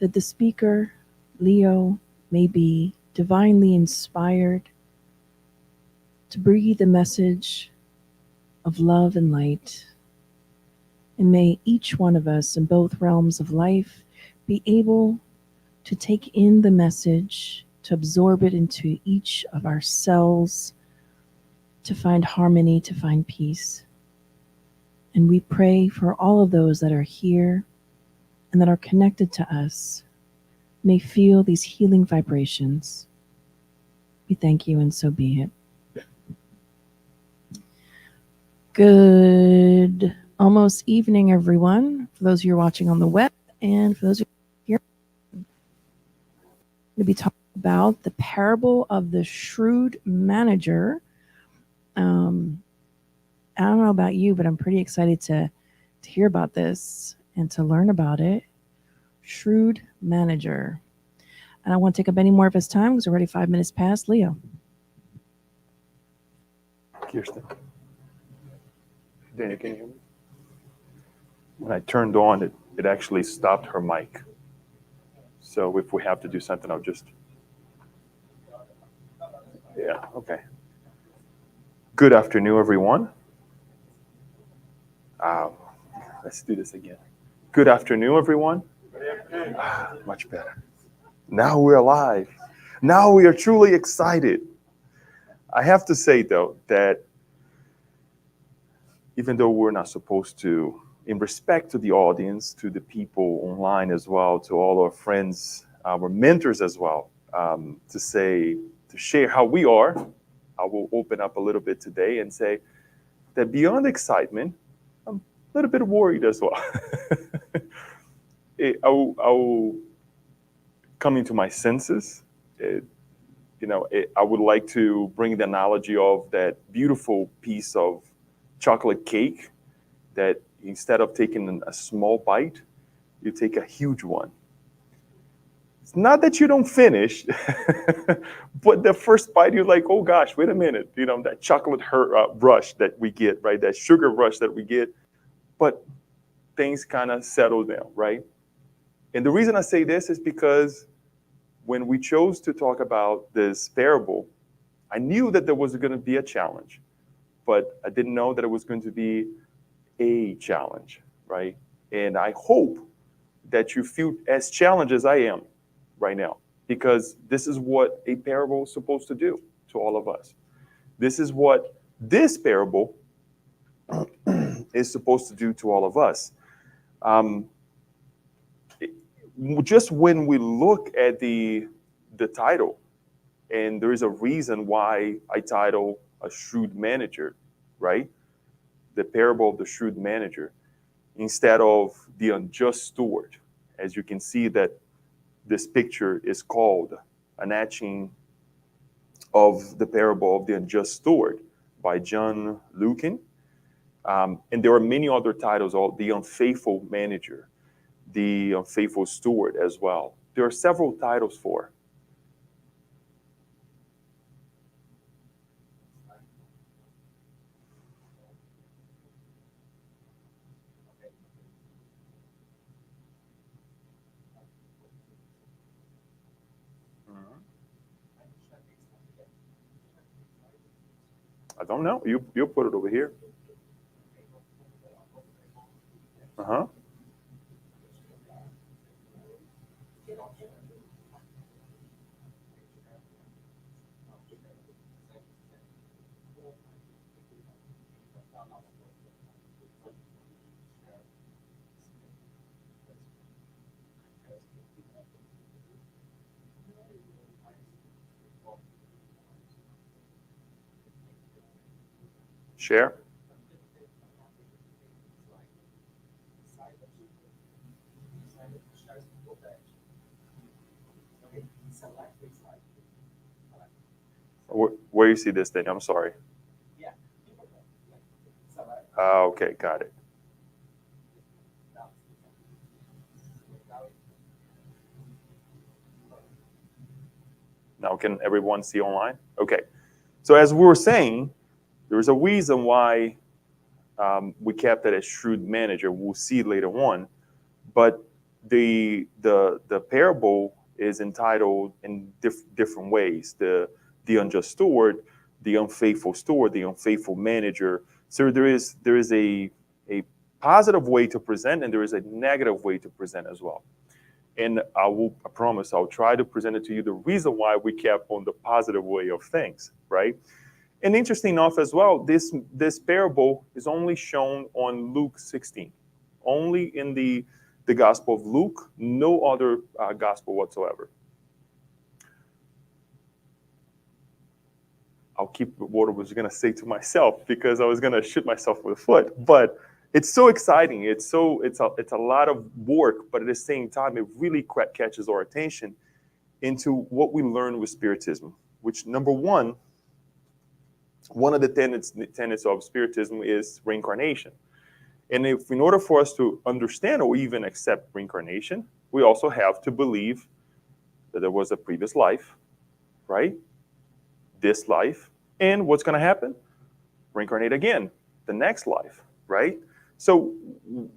that the speaker, Leo, may be divinely inspired to breathe a message of love and light. And may each one of us in both realms of life be able to take in the message, to absorb it into each of our cells, to find harmony, to find peace. And we pray for all of those that are here and that are connected to us, may feel these healing vibrations. We thank you, and so be it. Good almost evening, everyone. For those of you who are watching on the web, and for those of you here, I'm going to be talking about the parable of the shrewd manager. I don't know about you, but I'm pretty excited to hear about this and to learn about it. Shrewd Manager. I don't want to take up any more of his time because we're already 5 minutes past. Leo. Kirsten. Daniel, can you hear me? When I turned on, it actually stopped her mic. So if we have to do something, I'll just... Yeah, okay. Good afternoon, everyone. Let's do this again. Good afternoon, everyone. Much better. Now we're alive. Now we are truly excited. I have to say, though, that even though we're not supposed to, in respect to the audience, to the people online as well, to all our friends, our mentors as well, to share how we are, I will open up a little bit today and say that beyond excitement, I'm a little bit worried as well. I will come into my senses. I would like to bring the analogy of that beautiful piece of chocolate cake that instead of taking a small bite, you take a huge one. It's not that you don't finish, but the first bite, you're like, oh gosh, wait a minute. That chocolate rush that we get, right? That sugar rush that we get. But things kind of settle down, right? And the reason I say this is because when we chose to talk about this parable, I knew that there was going to be a challenge, but I didn't know that it was going to be a challenge, right? And I hope that you feel as challenged as I am right now, because this is what a parable is supposed to do to all of us. This is what this parable is supposed to do to all of us. Just when we look at the title, and there is a reason why I title a shrewd manager, right? The parable of the shrewd manager, instead of the unjust steward. As you can see that this picture is called an etching of the parable of the unjust steward by John Lucan. And there are many other titles, the unfaithful manager, the unfaithful steward as well. There are several titles for. I don't know. You'll put it over here. Uh-huh. Share. Where you see this thing? I'm sorry. Okay, got it. Now can everyone see online? Okay. So as we were saying, there's a reason why we kept it as shrewd manager. We'll see later on. But The parable is entitled in different ways: the unjust steward, the unfaithful steward, the unfaithful manager. So there is a positive way to present, and there is a negative way to present as well. And I promise I'll try to present it to you the reason why we kept on the positive way of things, right? And interesting enough as well, this parable is only shown on Luke 16, only in the Gospel of Luke, no other gospel whatsoever. I'll keep what I was going to say to myself because I was going to shoot myself with a foot. But it's so exciting. It's a lot of work, but at the same time, it really catches our attention into what we learn with Spiritism. Which number one of the tenets of Spiritism is reincarnation. And if in order for us to understand or even accept reincarnation, we also have to believe that there was a previous life, right? This life, and what's going to happen? Reincarnate again, the next life, right? So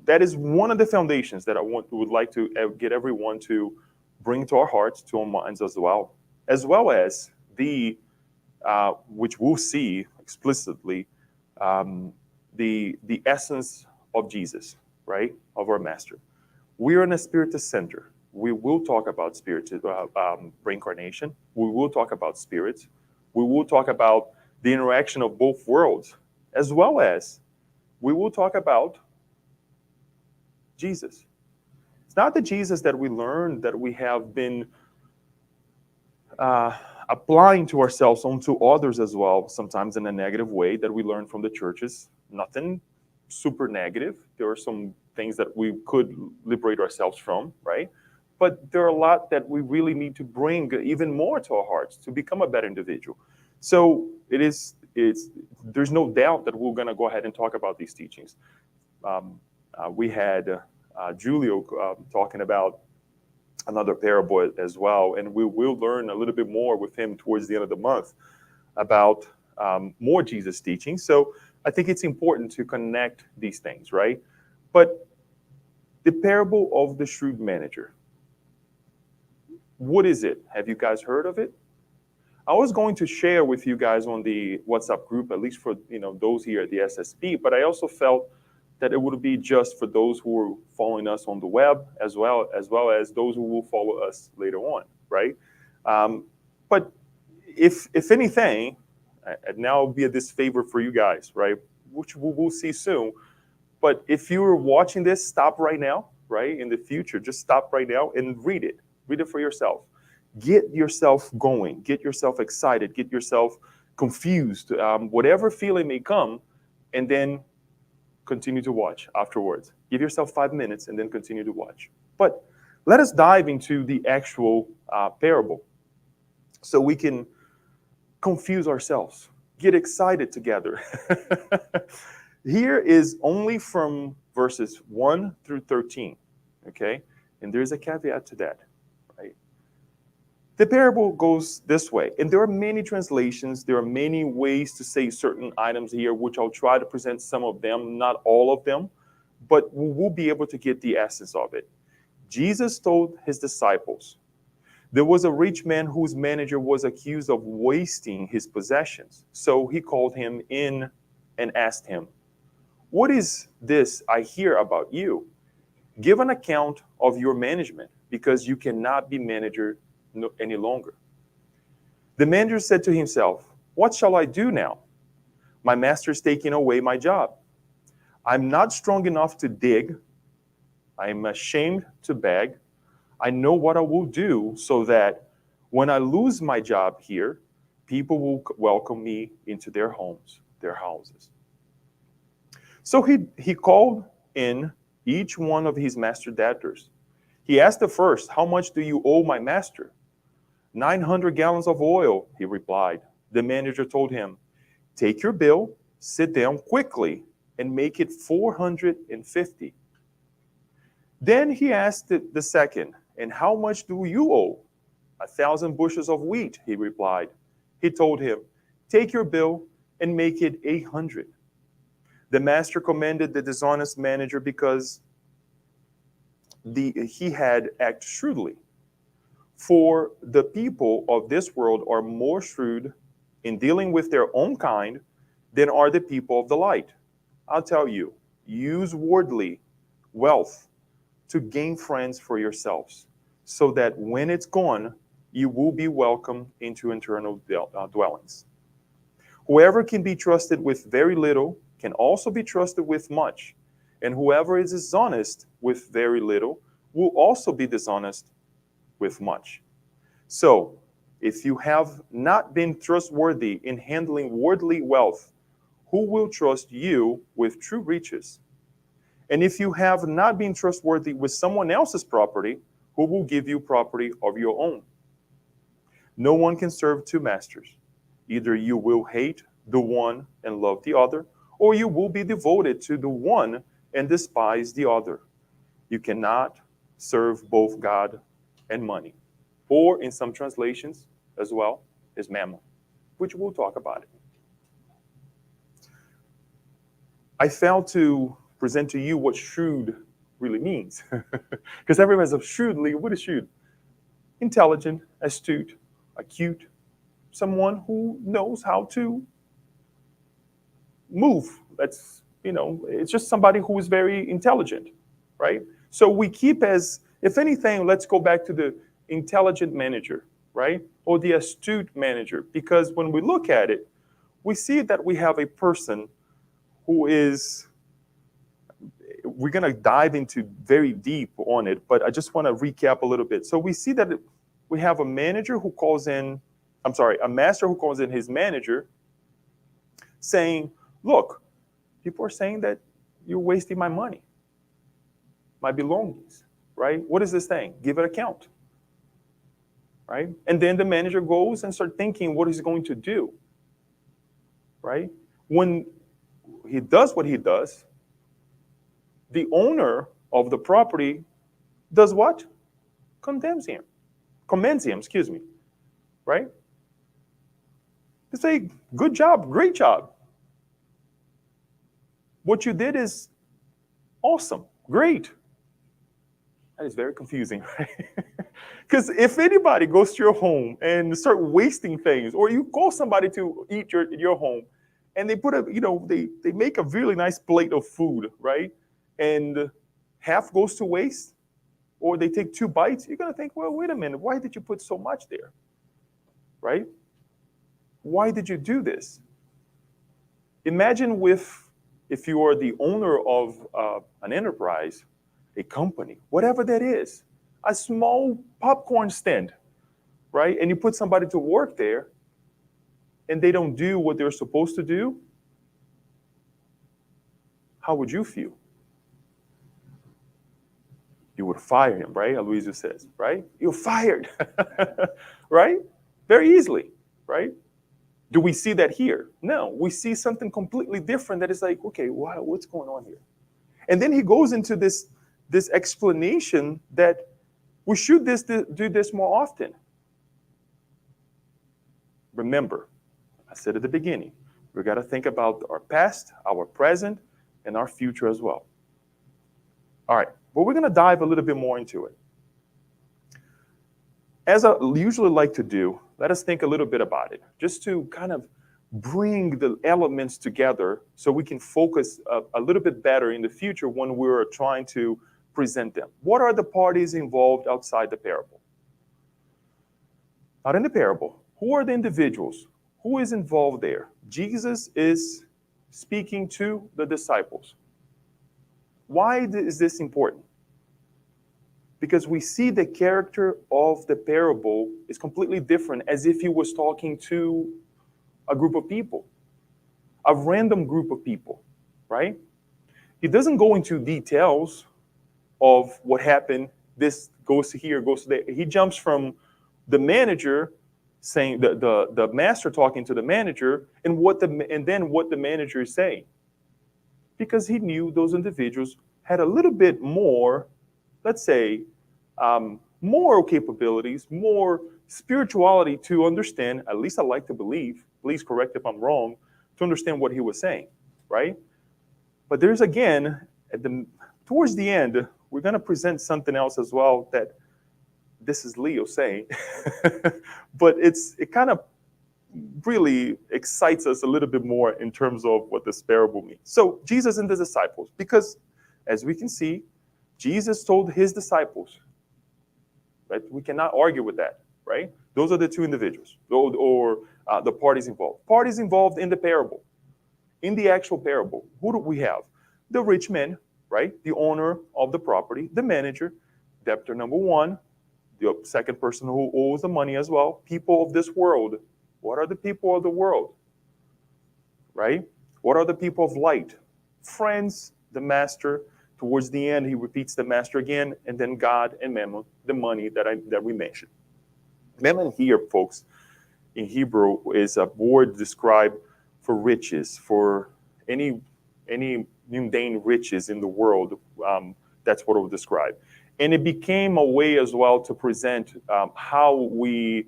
that is one of the foundations that would like to get everyone to bring to our hearts, to our minds as well as the which we'll see explicitly, the essence of Jesus, right, of our Master. We are in a Spiritist center. We will talk about reincarnation. We will talk about spirits. We will talk about the interaction of both worlds, as well as we will talk about Jesus. It's not the Jesus that we learned, that we have been applying to ourselves onto others as well, sometimes in a negative way that we learn from the churches. Nothing super negative. There are some things that we could liberate ourselves from, right? But there are a lot that we really need to bring even more to our hearts to become a better individual. So there's no doubt that we're going to go ahead and talk about these teachings. We had Julio talking about another parable as well, and we will learn a little bit more with him towards the end of the month about more Jesus teaching. So I think it's important to connect these things, right? But the parable of the shrewd manager, what is it? Have you guys heard of it? I was going to share with you guys on the WhatsApp group, at least for those here at the SSP, but I also felt that it would be just for those who are following us on the web, as well as those who will follow us later on, right? But if anything, and now it'll be a disfavor for you guys, right? Which we'll see soon. But if you're watching this, stop right now, right? In the future, just stop right now and read it. Read it for yourself. Get yourself going. Get yourself excited. Get yourself confused. Whatever feeling may come, and then continue to watch afterwards. Give yourself 5 minutes and then continue to watch. But let us dive into the actual parable so we can confuse ourselves, get excited together. Here is only from verses 1 through 13, okay? And there's a caveat to that, right? The parable goes this way, and there are many translations, there are many ways to say certain items here, which I'll try to present some of them, not all of them, but we will be able to get the essence of it. Jesus told his disciples, there was a rich man whose manager was accused of wasting his possessions. So he called him in and asked him, what is this I hear about you? Give an account of your management, because you cannot be manager any longer. The manager said to himself, what shall I do now? My master is taking away my job. I'm not strong enough to dig. I'm ashamed to beg. I know what I will do so that when I lose my job here, people will welcome me into their homes, their houses. So he called in each one of his master debtors. He asked the first, how much do you owe my master? 900 gallons of oil, he replied. The manager told him, take your bill, sit down quickly, and make it 450. Then he asked the second, and how much do you owe? 1,000 bushels of wheat, he replied. He told him, take your bill and make it 800. The master commended the dishonest manager because he had acted shrewdly. For the people of this world are more shrewd in dealing with their own kind than are the people of the light. I'll tell you, use worldly wealth to gain friends for yourselves, so that when it's gone, you will be welcomed into eternal dwellings. Whoever can be trusted with very little can also be trusted with much, and whoever is dishonest with very little will also be dishonest with much. So, if you have not been trustworthy in handling worldly wealth, who will trust you with true riches? And if you have not been trustworthy with someone else's property, who will give you property of your own? No one can serve two masters. Either you will hate the one and love the other, or you will be devoted to the one and despise the other. You cannot serve both God and money. Or in some translations as well, is mammon, which we'll talk about it. I failed to present to you what shrewd really means. Because everybody says shrewdly, what is shrewd? Intelligent, astute, acute, someone who knows how to move. It's just somebody who is very intelligent, right? So we keep as, if anything, let's go back to the intelligent manager, right? Or the astute manager, because when we look at it, we see that we have a person who is, we're going to dive into very deep on it, but I just want to recap a little bit. So we see that we have a manager who calls in, a master who calls in his manager saying, look, people are saying that you're wasting my money, my belongings, right? What is this thing? Give an account, right? And then the manager goes and starts thinking what he's going to do, right? When he does what he does, the owner of the property does what? Commends him, right? They say, good job, great job. What you did is awesome, great. That is very confusing, right? Because if anybody goes to your home and start wasting things, or you call somebody to eat your home, and they put they make a really nice plate of food, right? And half goes to waste, or they take 2 bites, you're gonna think, well, wait a minute, why did you put so much there, right? Why did you do this? Imagine if you are the owner of an enterprise, a company, whatever that is, a small popcorn stand, right? And you put somebody to work there, and they don't do what they're supposed to do, how would you feel? You would fire him, right? Aloysius says, right? You're fired, right? Very easily, right? Do we see that here? No, we see something completely different that is like, okay, what's going on here? And then he goes into this explanation that we should do this more often. Remember, I said at the beginning, we got to think about our past, our present, and our future as well. All right, but we're going to dive a little bit more into it. As I usually like to do, let us think a little bit about it, just to kind of bring the elements together so we can focus a little bit better in the future when we're trying to present them. What are the parties involved outside the parable? Not in the parable. Who are the individuals? Who is involved there? Jesus is speaking to the disciples. Why is this important? Because we see the character of the parable is completely different, as if he was talking to a group of people, a random group of people, right? He doesn't go into details of what happened. This goes to here, goes to there. He jumps from the manager saying, the master talking to the manager, and then what the manager is saying. Because he knew those individuals had a little bit more, let's say, moral capabilities, more spirituality to understand, at least I like to believe, please correct if I'm wrong, to understand what he was saying, right? But there's again, towards the end, we're going to present something else as well that this is Leo saying, but it kind of really excites us a little bit more in terms of what this parable means. So Jesus and the disciples, because as we can see, Jesus told his disciples, right? We cannot argue with that, right? Those are the two individuals or the parties involved. Parties involved in the parable. In the actual parable, who do we have? The rich man, right? The owner of the property, the manager, debtor number one, the second person who owes the money as well, people of this world. What are the people of the world? Right? What are the people of light? Friends, the master. Towards the end, he repeats the master again, and then God and mammon, the money that we mentioned. Mammon here, folks, in Hebrew is a word described for riches, for any mundane riches in the world. That's what it would describe. And it became a way as well to present how we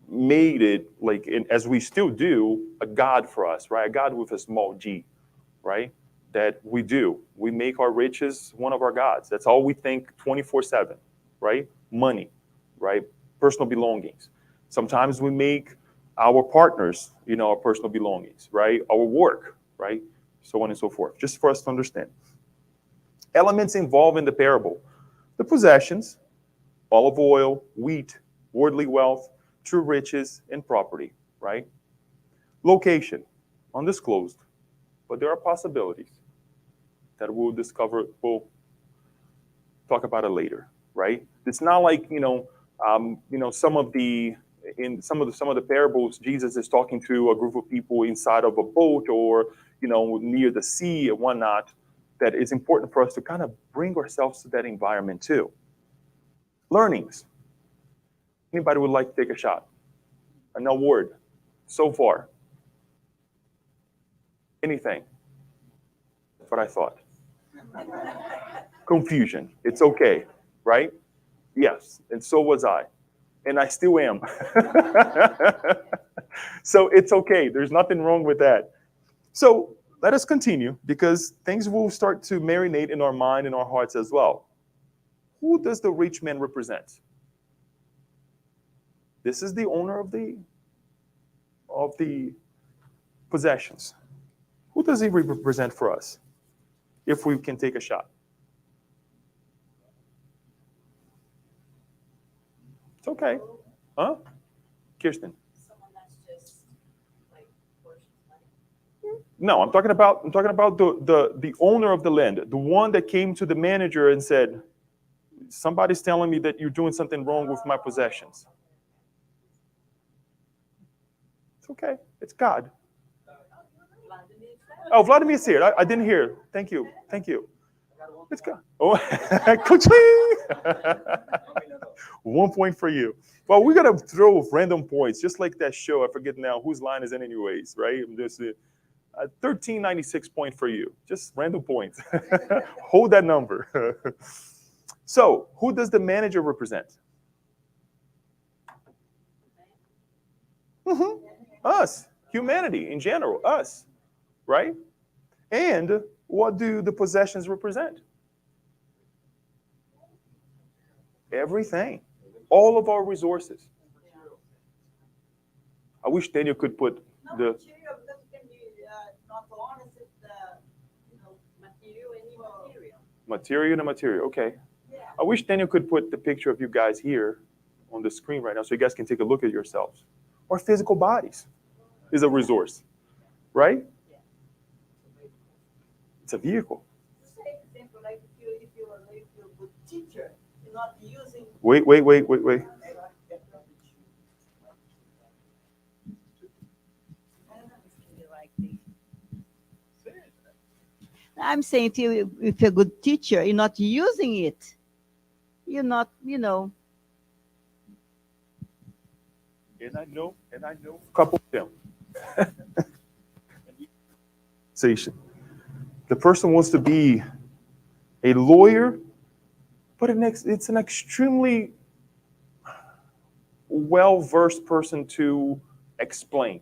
made it, like, as we still do, a God for us, right? A God with a small g, right? That we do. We make our riches one of our gods. That's all we think 24/7, right? Money, right? Personal belongings. Sometimes we make our partners, our personal belongings, right? Our work, right? So on and so forth, just for us to understand. Elements involved in the parable: the possessions, olive oil, wheat, worldly wealth, true riches, and property, right? Location, undisclosed, but there are possibilities that we'll discover. We'll talk about it later, right? It's not like some of the parables, Jesus is talking to a group of people inside of a boat or near the sea and whatnot. That it's important for us to kind of bring ourselves to that environment too. Learnings. Anybody would like to take a shot? An award so far? Anything? That's what I thought. Confusion. It's okay, right? Yes, and so was I. And I still am. So it's okay. There's nothing wrong with that. So let us continue, because things will start to marinate in our mind and our hearts as well. Who does the rich man represent? This is the owner of the possessions. Who does he represent for us? If we can take a shot. It's okay. Huh? Kirsten. Someone that's just like portions money. No, I'm talking about the owner of the land, the one that came to the manager and said, somebody's telling me that you're doing something wrong with my possessions. It's okay. It's God. Oh, Vladimir's here. I didn't hear. Thank you. It's God. Oh, ka-ching! 1 point for you. Well, we're going to throw random points, just like that show. I forget now whose line is it anyways, right? There's a 1396 point for you. Just random points. Hold that number. So, who does the manager represent? Mm-hmm. Us. Humanity in general. Us. Right? And what do the possessions represent? Everything. All of our resources. I wish Daniel could put the... Material, because it can be not honest, it's material and immaterial. Material to material, okay. Yeah. I wish Daniel could put the picture of you guys here on the screen right now so you guys can take a look at yourselves. Our physical bodies is a resource, right? Yeah. It's a vehicle. Say example, like if you're a good teacher, you're not using. Wait. I'm saying if you're a good teacher, you're not using it. You're not, And I know a couple of them. The person wants to be a lawyer, but it's an extremely well-versed person to explain.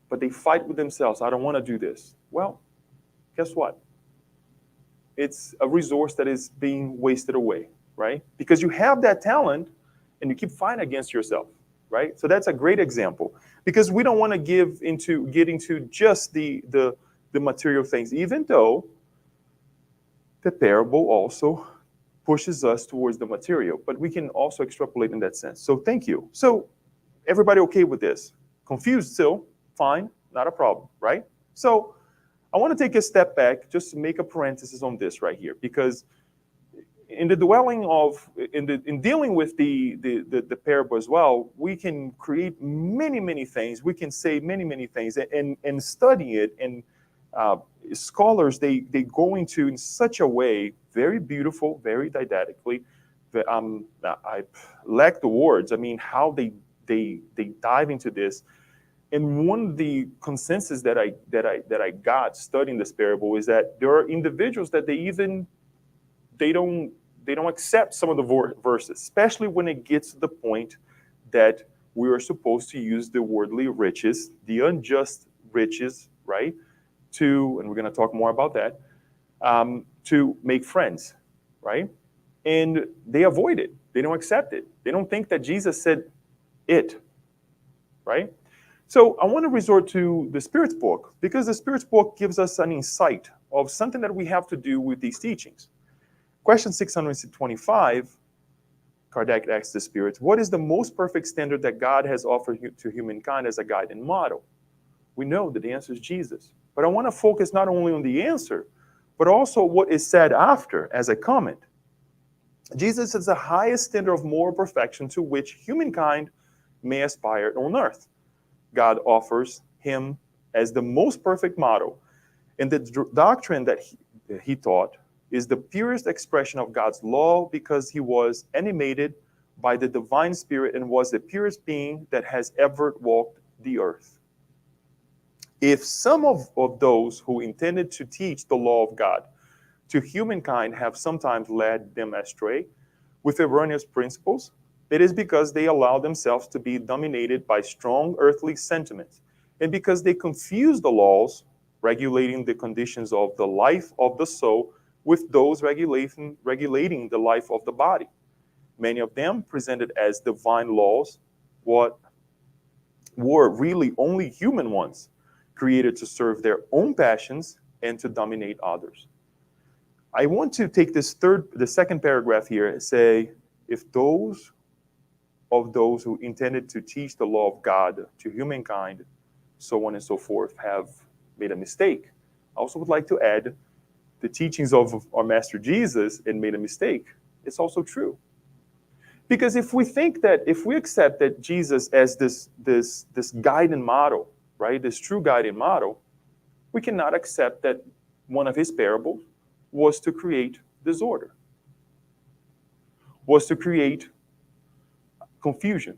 But they fight with themselves. I don't want to do this. Well, guess what? it's a resource that is being wasted away, right? Because you have that talent and you keep fighting against yourself, right? So that's a great example, because we don't want to get into just the material things, even though the parable also pushes us towards the material, but we can also extrapolate in that sense. So thank you. So everybody okay with this? Confused still? Fine, not a problem, right? So I want to take a step back just to make a parenthesis on this right here, because in the dwelling of in dealing with the parable as well, we can create many things. We can say many things, and study it. And scholars they go into in such a way, very beautiful, very didactically. That I lack the words. I mean, how they dive into this. And one of the consensus that I got studying this parable is that there are individuals that they don't accept some of the verses, especially when it gets to the point that we are supposed to use the worldly riches, the unjust riches, right? And we're going to talk more about that, to make friends, right? And they avoid it. They don't accept it. They don't think that Jesus said it, right? So I want to resort to the Spirit's book, because the Spirit's book gives us an insight of something that we have to do with these teachings. Question 625, Kardec asks the Spirit, what is the most perfect standard that God has offered to humankind as a guide and model? We know that the answer is Jesus. But I want to focus not only on the answer, but also what is said after as a comment. Jesus is the highest standard of moral perfection to which humankind may aspire on earth. God offers him as the most perfect model, and the doctrine that he taught is the purest expression of God's law, because he was animated by the divine spirit and was the purest being that has ever walked the earth. If some of those who intended to teach the law of God to humankind have sometimes led them astray with erroneous principles, it is because they allow themselves to be dominated by strong earthly sentiments, and because they confuse the laws regulating the conditions of the life of the soul with those regulating the life of the body. Many of them, presented as divine laws, what were really only human ones, created to serve their own passions and to dominate others. I want to take the second paragraph here and say, if those who intended to teach the law of God to humankind, so on and so forth, have made a mistake, I also would like to add the teachings of our Master Jesus and made a mistake. It's also true. Because if we accept that Jesus as this guiding model, right, this true guiding model, we cannot accept that one of his parables was to create disorder, was to create confusion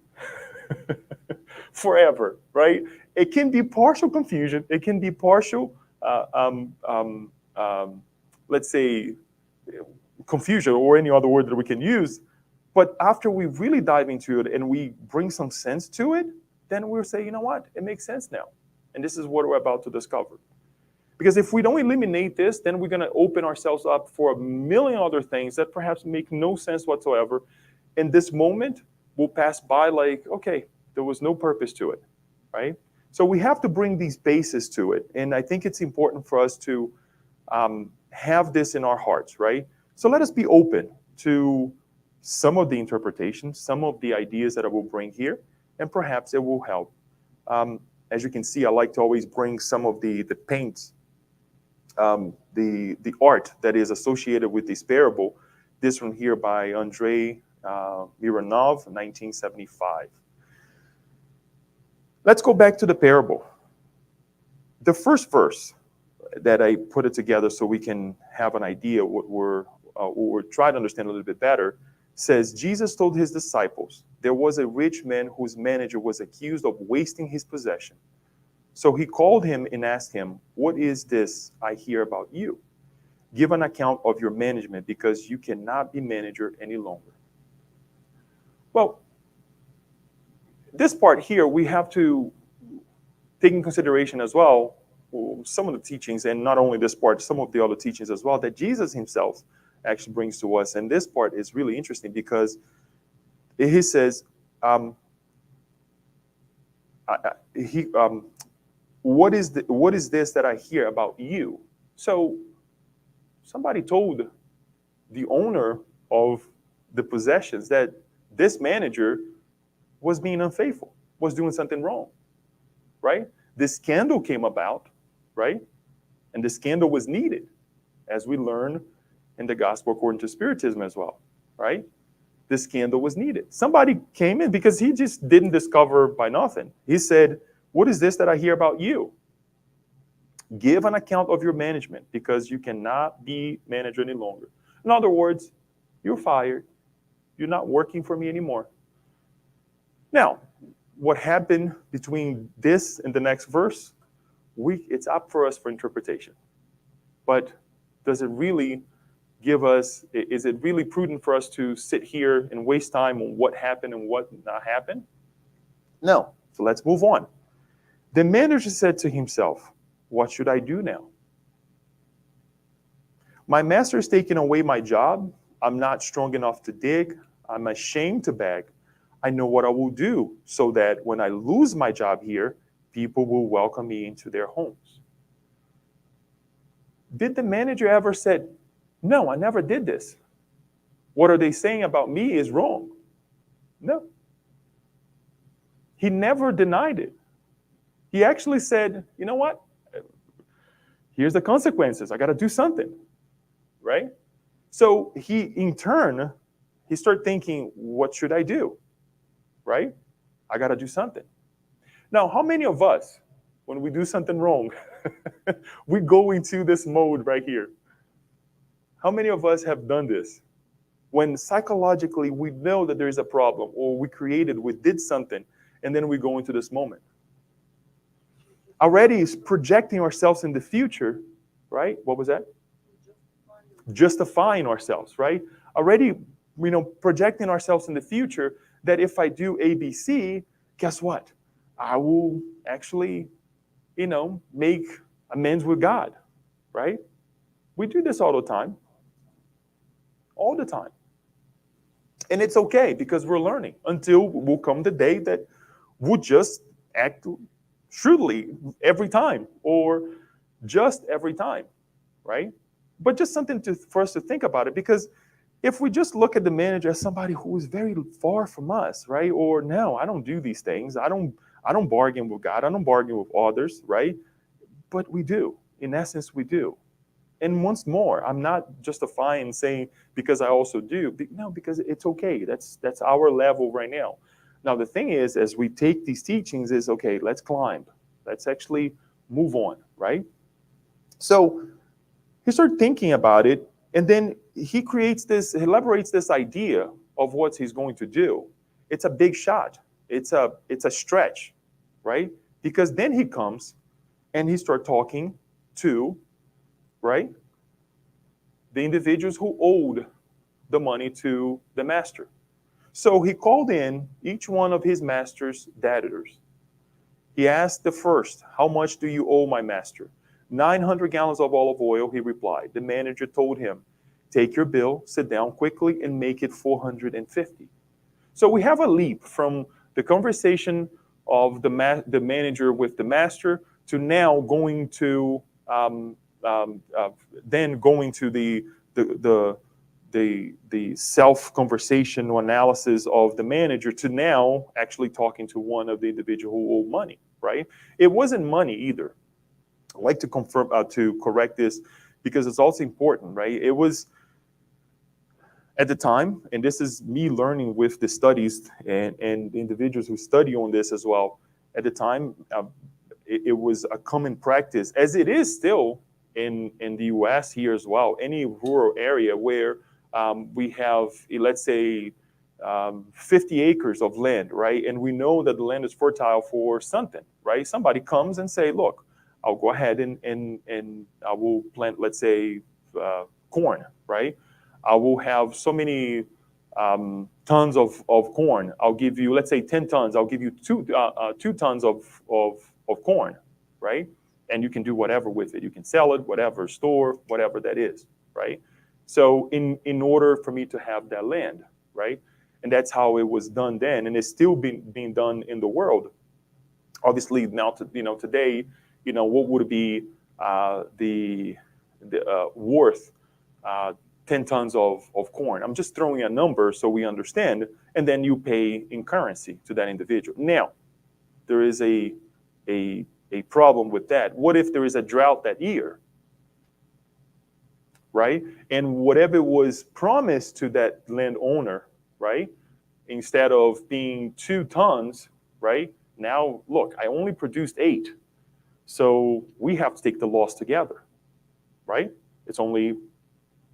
forever, right? It can be partial confusion. It can be partial, let's say, confusion, or any other word that we can use. But after we really dive into it and we bring some sense to it, then we'll say, you know what? It makes sense now. And this is what we're about to discover. Because if we don't eliminate this, then we're going to open ourselves up for a million other things that perhaps make no sense whatsoever. And this moment will pass by like, okay, there was no purpose to it, right? So we have to bring these bases to it. And I think it's important for us to have this in our hearts, right? So let us be open to some of the interpretations, some of the ideas that I will bring here, and perhaps it will help. As you can see, I like to always bring some of the paints, the art that is associated with this parable. This one here by Andrei Mironov, 1975. Let's go back to the parable. The first verse that I put it together so we can have an idea what we're try to understand a little bit better, says, Jesus told his disciples, there was a rich man whose manager was accused of wasting his possession. So he called him and asked him, what is this I hear about you? Give an account of your management, because you cannot be manager any longer. Well, this part here, we have to take in consideration as well some of the teachings, and not only this part, some of the other teachings as well, that Jesus himself actually brings to us. And this part is really interesting because he says, he, what is this that I hear about you? So somebody told the owner of the possessions that this manager was being unfaithful, was doing something wrong, right? This scandal came about, right? And the scandal was needed, as we learn in the gospel according to Spiritism as well, right? This scandal was needed. Somebody came in because he just didn't discover by nothing. He said, what is this that I hear about you? Give an account of your management because you cannot be manager any longer. In other words, you're fired. You're not working for me anymore. Now, what happened between this and the next verse, it's up for us for interpretation. But does it really give us, is it really prudent for us to sit here and waste time on what happened and what not happened? No. So let's move on. The manager said to himself, what should I do now? My master is taking away my job. I'm not strong enough to dig. I'm ashamed to beg. I know what I will do so that when I lose my job here, people will welcome me into their homes. Did the manager ever said, no, I never did this? What are they saying about me is wrong? No. He never denied it. He actually said, you know what? Here's the consequences. I got to do something, right? So he, in turn, he started thinking, what should I do, right? I got to do something. Now, how many of us, when we do something wrong, we go into this mode right here? How many of us have done this? When psychologically we know that there is a problem, or we did something, and then we go into this moment. Already is projecting ourselves in the future, right? What was that? Justifying ourselves, right? Already, projecting ourselves in the future that if I do A, B, C, guess what? I will actually, make amends with God, right? We do this all the time. All the time. And it's okay because we're learning until will come the day that we'll just act shrewdly every time or just every time, right? But just something for us to think about it, because if we just look at the manager as somebody who is very far from us, right? Or no, I don't do these things. I don't bargain with God. I don't bargain with others, right? But we do. In essence, we do. And once more, I'm not justifying saying because I also do. No, because it's okay. That's our level right now. Now, the thing is, as we take these teachings is, okay, let's climb. Let's actually move on, right? So he started thinking about it, and then he elaborates this idea of what he's going to do. It's a big shot. It's a stretch, right? Because then he comes and he starts talking to, right, the individuals who owed the money to the master. So he called in each one of his master's debtors. He asked the first, how much do you owe my master? 900 gallons of olive oil, he replied. The manager told him, take your bill, sit down quickly, and make it 450. So we have a leap from the conversation of the manager with the master to now going to then going to the self-conversation or analysis of the manager to now actually talking to one of the individual who owed money, right? It wasn't money either. I'd like to to correct this because it's also important, right? It was at the time, and this is me learning with the studies and individuals who study on this as well. At the time, it was a common practice, as it is still in the U.S. here as well, any rural area where we have, let's say, 50 acres of land, right? And we know that the land is fertile for something, right? Somebody comes and say, look, I'll go ahead and I will plant, let's say, corn, right? I will have so many tons of corn. I'll give you, let's say, 10 tons. I'll give you two tons of corn, right? and you can do whatever with it. You can sell it, whatever, store, whatever that is, right? So in order for me to have that land, right? And that's how it was done then, and it's still being done in the world. Obviously, now today, what would be the worth 10 tons of corn? I'm just throwing a number so we understand, and then you pay in currency to that individual. Now, there is a problem with that. What if there is a drought that year, right? And whatever was promised to that landowner, right, instead of being 2 tons, right, now look, I only produced 8, so we have to take the loss together, right? It's only,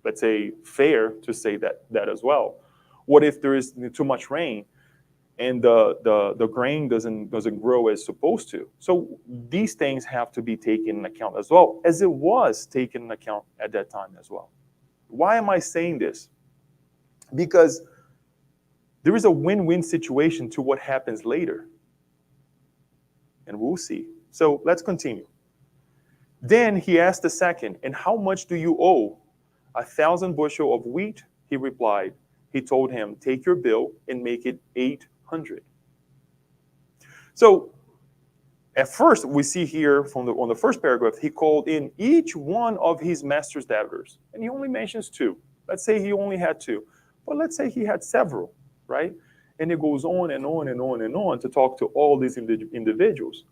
let's say, fair to say that as well. What if there is too much rain and the grain doesn't grow as supposed to? So these things have to be taken into account as well, as it was taken into account at that time as well. Why am I saying this? Because there is a win-win situation to what happens later. And we'll see. So let's continue. Then he asked the second, and how much do you owe? 1,000 bushel of wheat, he replied. He told him, take your bill and make it 800. So at first, we see here on the first paragraph, he called in each one of his master's debtors. And he only mentions 2. Let's say he only had 2. But let's say he had several, right? And it goes on and on and on and on to talk to all these individuals.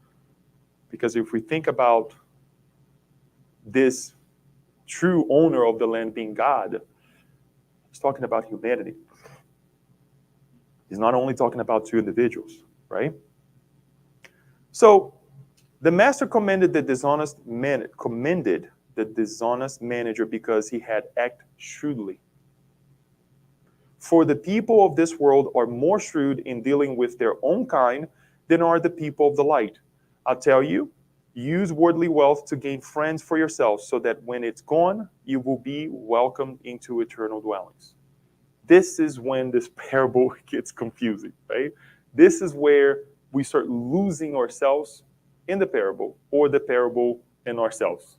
Because if we think about this true owner of the land being God, he's talking about humanity. He's not only talking about 2 individuals, right? So the master commended the dishonest manager because he had acted shrewdly. For the people of this world are more shrewd in dealing with their own kind than are the people of the light. I'll tell you, use worldly wealth to gain friends for yourselves, so that when it's gone, you will be welcomed into eternal dwellings. This is when this parable gets confusing, right? This is where we start losing ourselves in the parable, or the parable in ourselves.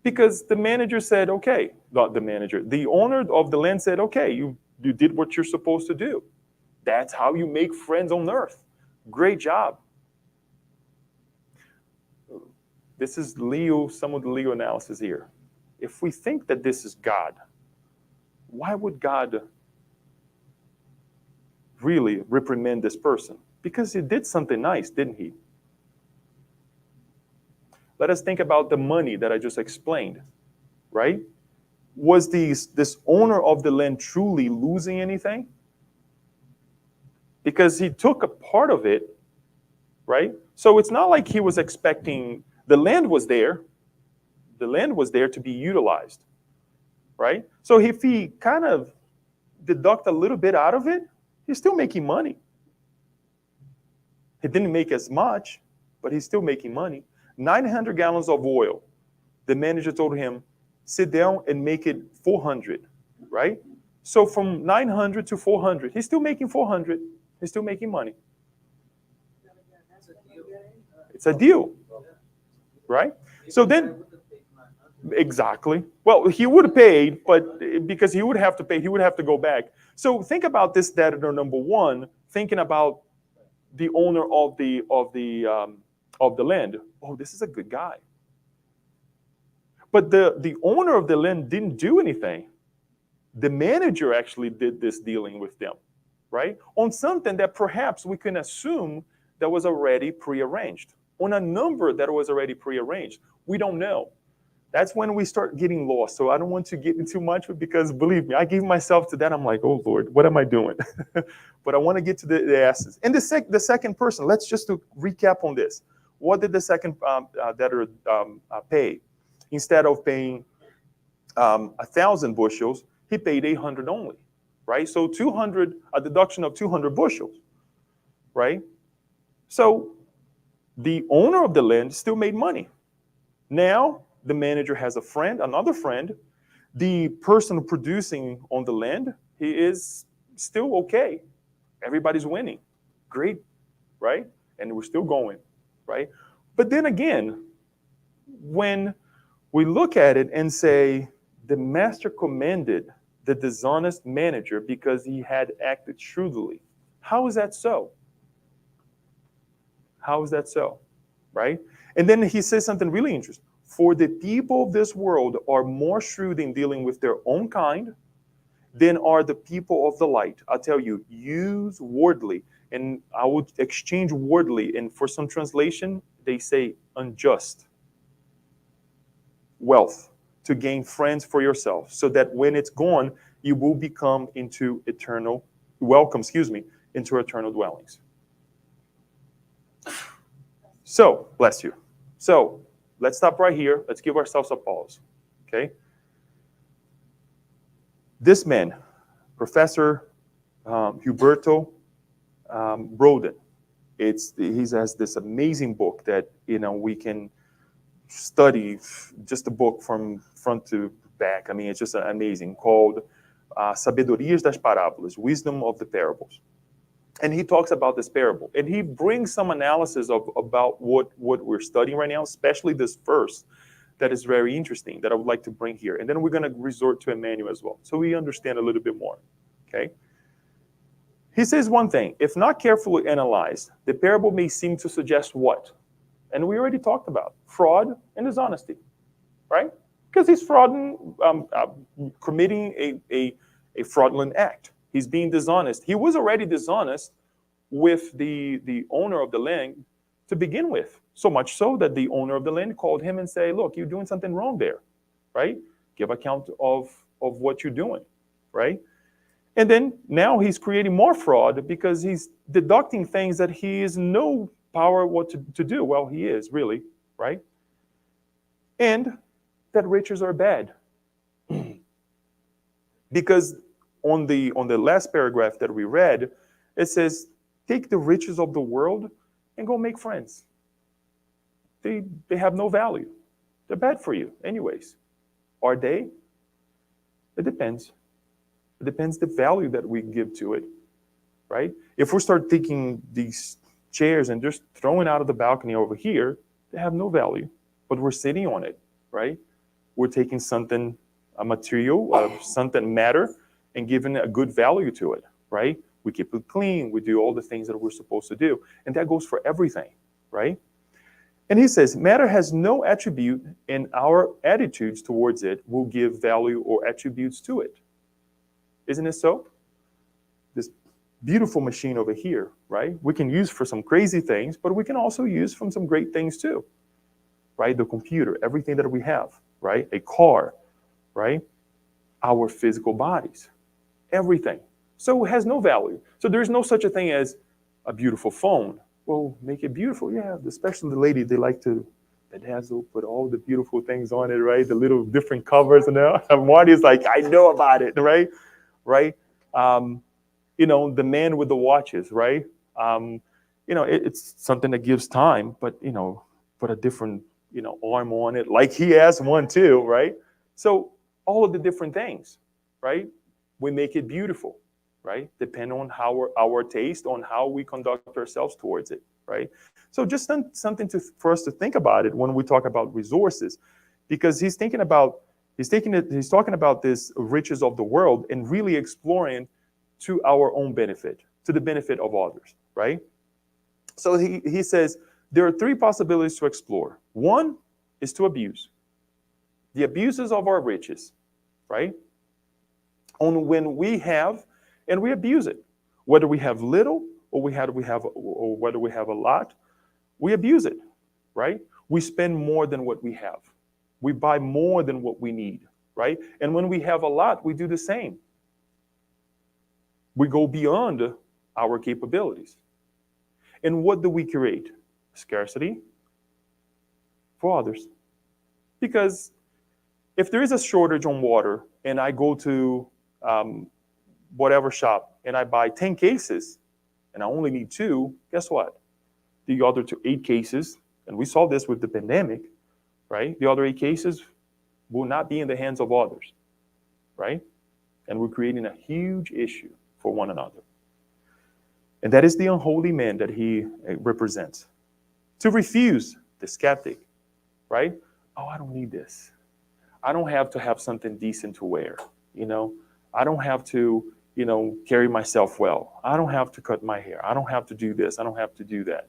Because the manager said, okay, not the manager, the owner of the land said, okay, you did what you're supposed to do. That's how you make friends on earth. Great job. This is some of the Leo analysis here. If we think that this is God, why would God really reprimand this person? Because he did something nice, didn't he? Let us think about the money that I just explained, right? Was this owner of the land truly losing anything? Because he took a part of it, right? So it's not like he was expecting, the land was there. The land was there to be utilized, right? So if he kind of deduct a little bit out of it, he's still making money. He didn't make as much, but he's still making money. 900 gallons of oil. The manager told him, sit down and make it 400, right? So from 900 to 400, he's still making 400. He's still making money. It's a deal, right? So then, exactly. Well, he would have paid, but because he would have to pay, he would have to go back. So think about this debtor number 1, thinking about the owner of the land. Oh, this is a good guy. But the owner of the land didn't do anything. The manager actually did this dealing with them, right? On something that perhaps we can assume that was already prearranged. On a number that was already prearranged. We don't know. That's when we start getting lost. So I don't want to get into too much, because believe me, I gave myself to that. I'm like, oh Lord, what am I doing? But I want to get to the essence. And the second person, let's just to recap on this. What did the second debtor pay? Instead of paying 1,000 bushels, he paid 800 only, right? So 200, a deduction of 200 bushels, right? So the owner of the land still made money. Now the manager has a friend, another friend. The person producing on the land, he is still okay. Everybody's winning. Great, right? And we're still going, right? But then again, when we look at it and say, the master commended the dishonest manager because he had acted shrewdly. How is that so? How is that so? Right? And then he says something really interesting. For the people of this world are more shrewd in dealing with their own kind than are the people of the light. I'll tell you, use wordly. And I would exchange wordly. And for some translation, they say unjust wealth to gain friends for yourself, so that when it's gone, you will become into eternal welcome, into eternal dwellings. So, bless you. So, let's stop right here. Let's give ourselves a pause. Okay? This man, Professor Huberto Broden, he has this amazing book that we can study, just the book from front to back. I mean, it's just amazing, called Sabedorias das Parábolas, Wisdom of the Parables. And he talks about this parable, and he brings some analysis about what we're studying right now, especially this verse that is very interesting, that I would like to bring here. And then we're going to resort to Emmanuel as well, so we understand a little bit more. Okay? He says one thing: if not carefully analyzed, the parable may seem to suggest what? And we already talked about fraud and dishonesty, right? Because he's committing a fraudulent act. He's being dishonest. He was already dishonest with the owner of the land to begin with. So much so that the owner of the land called him and said, look, you're doing something wrong there, right? Give account of what you're doing, right? And then now he's creating more fraud because he's deducting things that he has no power what to do. Well, he is really, right? And that riches are bad. Because on the last paragraph that we read, it says, take the riches of the world and go make friends. They have no value. They're bad for you anyways. Are they? It depends. It depends the value that we give to it, right? If we start taking these chairs and just throwing out of the balcony over here, they have no value, but we're sitting on it, right? We're taking something, a material, something matter, and giving a good value to it, right? We keep it clean, we do all the things that we're supposed to do, and that goes for everything, right? And he says, matter has no attribute, and our attitudes towards it will give value or attributes to it. Isn't it so? This beautiful machine over here, right? We can use for some crazy things, but we can also use from some great things too, right? The computer, everything that we have, right? A car, right? Our physical bodies, everything. So it has no value. So there's no such a thing as a beautiful phone. Well, make it beautiful. Yeah, especially the lady, they like to bedazzle, put all the beautiful things on it, right? The little different covers and all. Marty's like, I know about it, right? Right? The man with the watches, right? It's something that gives time, but, put a different, arm on it, like he has one too, right? So all of the different things, right? We make it beautiful, right? Depend on how our taste, on how we conduct ourselves towards it, right? So just something for us to think about it when we talk about resources, because he's talking about this riches of the world and really exploring to our own benefit, to the benefit of others, right? So he says there are three possibilities to explore. One is to abuse. The abuses of our riches, right? On when we have, and we abuse it. Whether we have little or whether we have a lot, we abuse it, right? We spend more than what we have. We buy more than what we need, right? And when we have a lot, we do the same. We go beyond our capabilities. And what do we create? Scarcity for others. Because if there is a shortage on water and I go to whatever shop and I buy 10 cases and I only need 2, guess what? The other 8 cases, and we saw this with the pandemic, right? The other 8 cases will not be in the hands of others, right? And we're creating a huge issue for one another. And that is the unholy man that he represents. To refuse the skeptic, right? Oh, I don't need this. I don't have to have something decent to wear, you know? I don't have to, carry myself well. I don't have to cut my hair. I don't have to do this. I don't have to do that,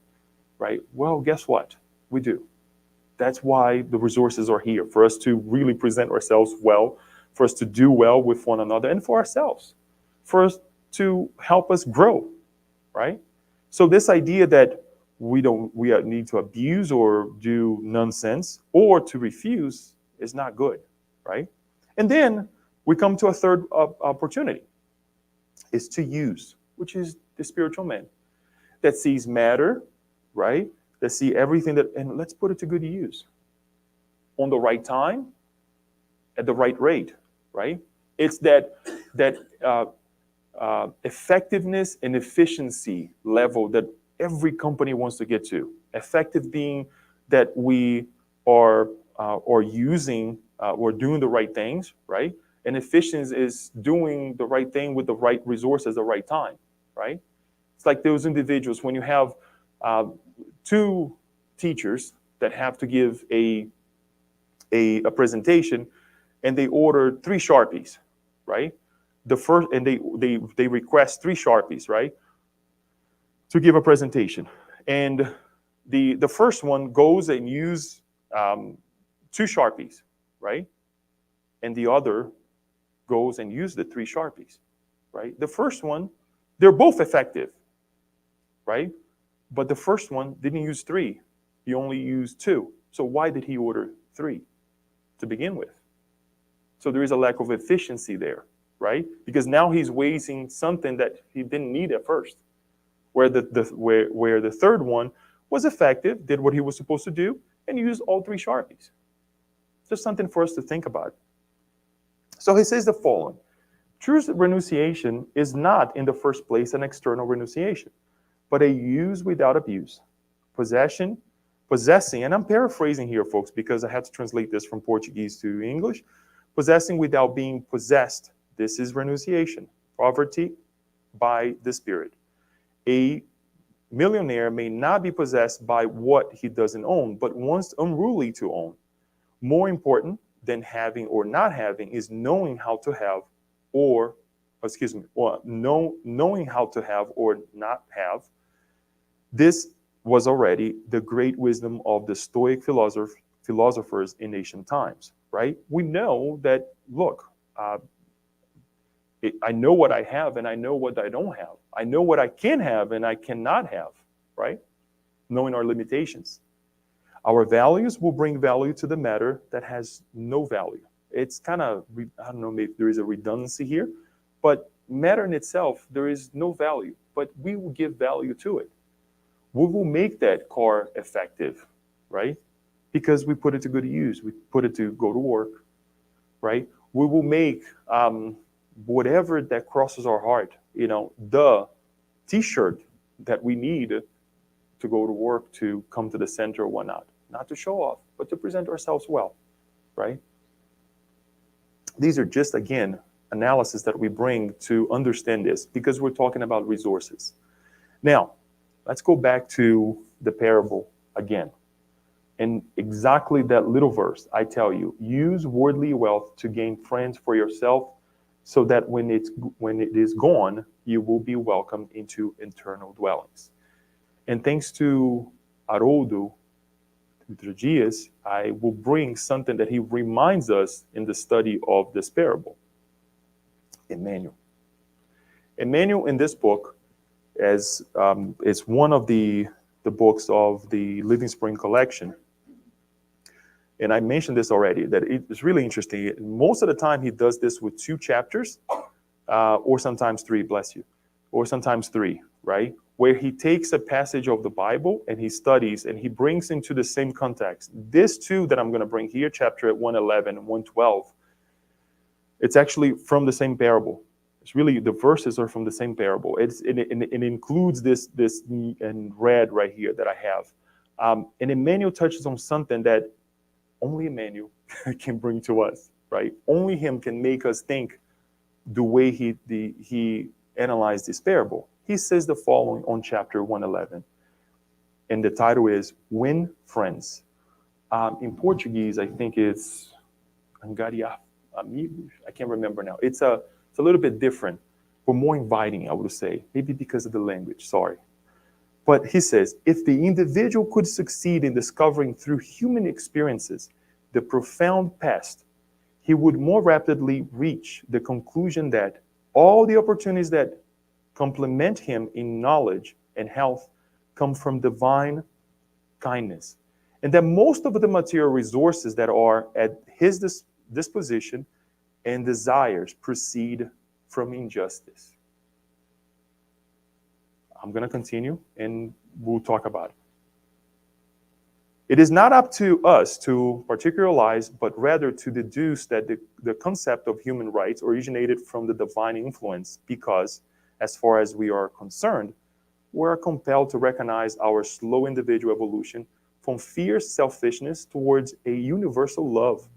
right? Well, guess what? We do. That's why the resources are here, for us to really present ourselves well, for us to do well with one another and for ourselves, for us to help us grow, right? So this idea that we need to abuse or do nonsense or to refuse is not good, right? And then we come to a third opportunity, is to use, which is the spiritual man that sees matter, right? That see everything and let's put it to good use on the right time, at the right rate, right? It's that effectiveness and efficiency level that every company wants to get to. Effective being that we are using or doing the right things, right? And efficiency is doing the right thing with the right resources at the right time, right? It's like those individuals when you have two teachers that have to give a presentation and they order 3 Sharpies, right? The first, and they request 3 Sharpies, right? To give a presentation. And the first one goes and use 2 Sharpies, right? And the other goes and use the 3 Sharpies, right? The first one, they're both effective, right? But the first one didn't use 3. He only used 2. So why did he order 3 to begin with? So there is a lack of efficiency there, right? Because now he's wasting something that he didn't need at first. Where the third one was effective, did what he was supposed to do, and used all 3 Sharpies. Just something for us to think about. So he says the following: true renunciation is not in the first place an external renunciation, but a use without abuse. Possessing, and I'm paraphrasing here, folks, because I had to translate this from Portuguese to English. Possessing without being possessed. This is renunciation. Poverty by the Spirit. A millionaire may not be possessed by what he doesn't own, but wants unruly to own. More important than having or not having is knowing how to have or knowing how to have or not have. This was already the great wisdom of the Stoic philosophers in ancient times, right? We know that, look, I know what I have and I know what I don't have. I know what I can have and I cannot have, right? Knowing our limitations. Our values will bring value to the matter that has no value. It's kind of, I don't know, maybe there is a redundancy here, but matter in itself, there is no value, but we will give value to it. We will make that car effective, right? Because we put it to good use. We put it to go to work, right? We will make whatever that crosses our heart, the T-shirt that we need to go to work, to come to the center or whatnot. Not to show off, but to present ourselves well, right? These are just, again, analysis that we bring to understand this because we're talking about resources. Now, let's go back to the parable again. And exactly that little verse, I tell you, use worldly wealth to gain friends for yourself so that when it is gone, you will be welcomed into eternal dwellings. And thanks to Haroldo Dias, I will bring something that he reminds us in the study of this parable. Emmanuel. Emmanuel in this book, as it's one of the books of the Living Spring collection. And I mentioned this already, that it's really interesting. Most of the time he does this with 2 chapters, or sometimes 3, bless you, or sometimes 3, right? Where he takes a passage of the Bible and he studies and he brings into the same context. This 2 that I'm going to bring here, chapter 111 and 112, it's actually from the same parable. It's really, the verses are from the same parable. It includes this in red right here that I have. And Emmanuel touches on something that only Emmanuel can bring to us, right? Only him can make us think the way he analyzed this parable. He says the following on chapter 111. And the title is Win Friends In Portuguese, I think it's angariar amigos. I can't remember now. It's a little bit different, but more inviting, I would say. Maybe because of the language. Sorry. But he says, if the individual could succeed in discovering through human experiences the profound past, he would more rapidly reach the conclusion that all the opportunities that complement him in knowledge and health come from divine kindness, and that most of the material resources that are at his disposition and desires proceed from injustice. I'm going to continue and we'll talk about it. It is not up to us to particularize, but rather to deduce that the concept of human rights originated from the divine influence because, as far as we are concerned, we are compelled to recognize our slow individual evolution from fierce selfishness towards a universal love,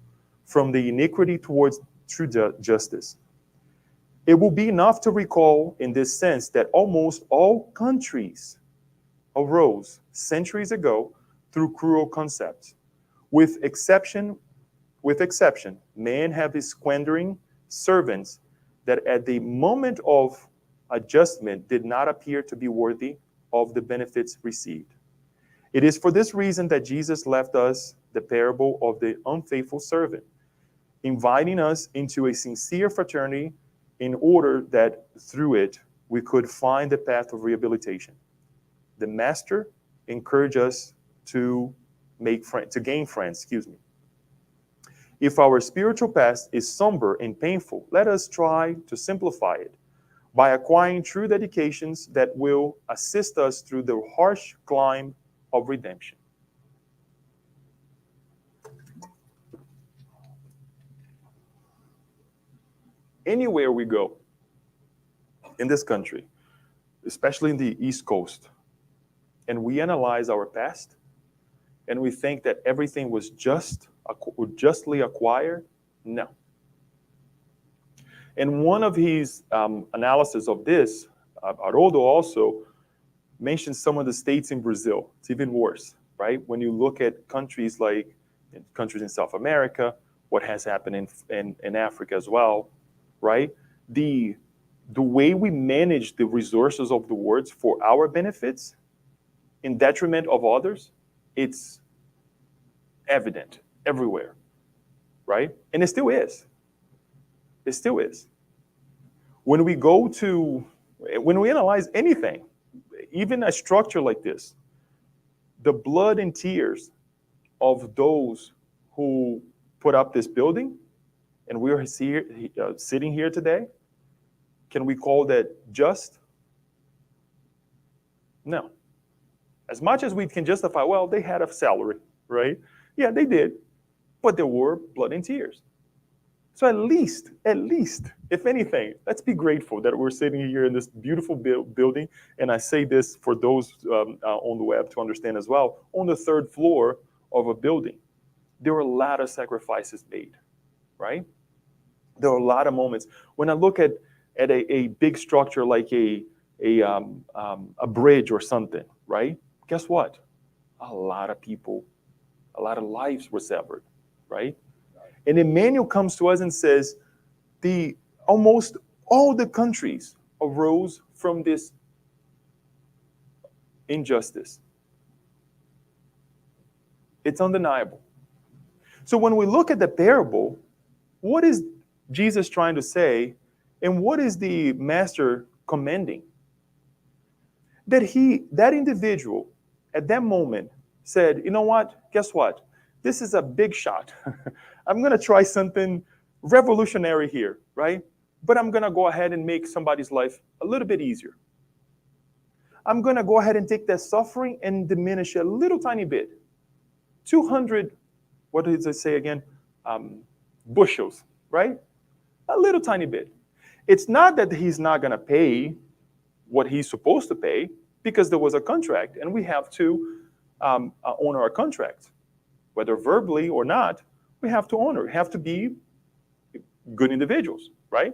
from the iniquity towards true justice. It will be enough to recall in this sense that almost all countries arose centuries ago through cruel concepts. With exception, man have his squandering servants that at the moment of adjustment did not appear to be worthy of the benefits received. It is for this reason that Jesus left us the parable of the unfaithful servant, inviting us into a sincere fraternity in order that through it we could find the path of rehabilitation. The master encouraged us to gain friends. If our spiritual past is somber and painful, let us try to simplify it by acquiring true dedications that will assist us through the harsh climb of redemption. Anywhere we go in this country, especially in the East Coast, and we analyze our past, and we think that everything was justly acquired, no. And one of his analysis of this, Haroldo also mentions some of the states in Brazil. It's even worse, right? When you look at countries like countries in South America, what has happened in Africa as well, right? The way we manage the resources of the world for our benefits in detriment of others, it's evident everywhere, right? And it still is. It still is. When we analyze anything, even a structure like this, the blood and tears of those who put up this building, and we are sitting here today, can we call that just? No. As much as we can justify, well, they had a salary, right? Yeah, they did. But there were blood and tears. So at least, if anything, let's be grateful that we're sitting here in this beautiful building. And I say this for those on the web to understand as well. On the third floor of a building, there were a lot of sacrifices made, right? There are a lot of moments. When I look at a big structure like a bridge or something, right? Guess what? A lot of people, a lot of lives were severed, right? And Emmanuel comes to us and says, almost all the countries arose from this injustice. It's undeniable. So when we look at the parable, what is Jesus trying to say, and what is the master commending? That individual at that moment said, you know what? Guess what? This is a big shot. I'm going to try something revolutionary here, right? But I'm going to go ahead and make somebody's life a little bit easier. I'm going to go ahead and take that suffering and diminish it a little tiny bit. 200, what does it say again? Bushels, right? A little tiny bit. It's not that he's not going to pay what he's supposed to pay, because there was a contract, and we have to honor our contract. Whether verbally or not, we have to honor. We have to be good individuals, right?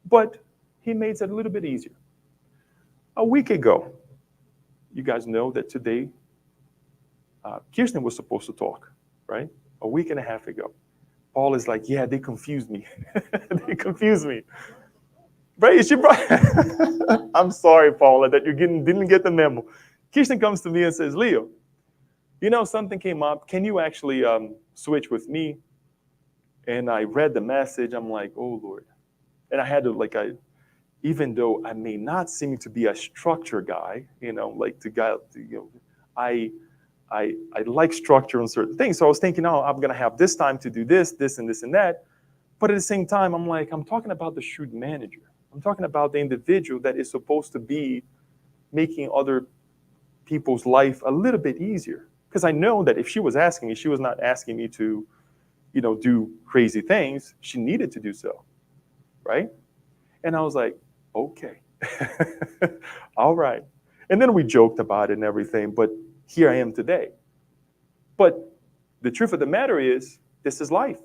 But he made it a little bit easier. A week ago, you guys know that today Kirsten was supposed to talk, right? A week and a half ago. Paul is like, yeah, they confused me. They confused me. Right? She brought I'm sorry, Paula, that you didn't get the memo. Kirsten comes to me and says, Leo, something came up. Can you actually switch with me? And I read the message. I'm like, oh, Lord. And I had to, even though I may not seem to be a structure guy, I, I like structure on certain things. So I was thinking, oh, I'm going to have this time to do this, this, and this, and that. But at the same time, I'm like, I'm talking about the shrewd manager. I'm talking about the individual that is supposed to be making other people's life a little bit easier. Because I know that if she was asking me, she was not asking me to, do crazy things. She needed to do so, right? And I was like, okay, all right. And then we joked about it and everything, but here I am today. But the truth of the matter is, this is life.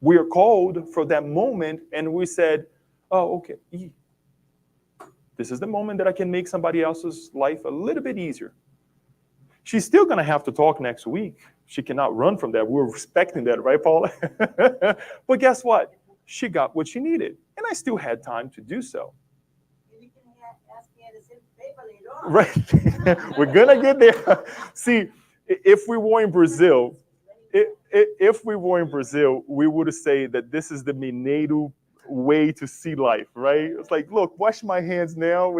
We are called for that moment, and we said, oh, okay, this is the moment that I can make somebody else's life a little bit easier. She's still going to have to talk next week. She cannot run from that. We're respecting that, right, Paula? But guess what? She got what she needed, and I still had time to do so. You can ask me at the same paper later on. Right. We're going to get there. See, if we were in Brazil, we would say that this is the Mineiro way to see life, right? It's like, look, wash my hands now.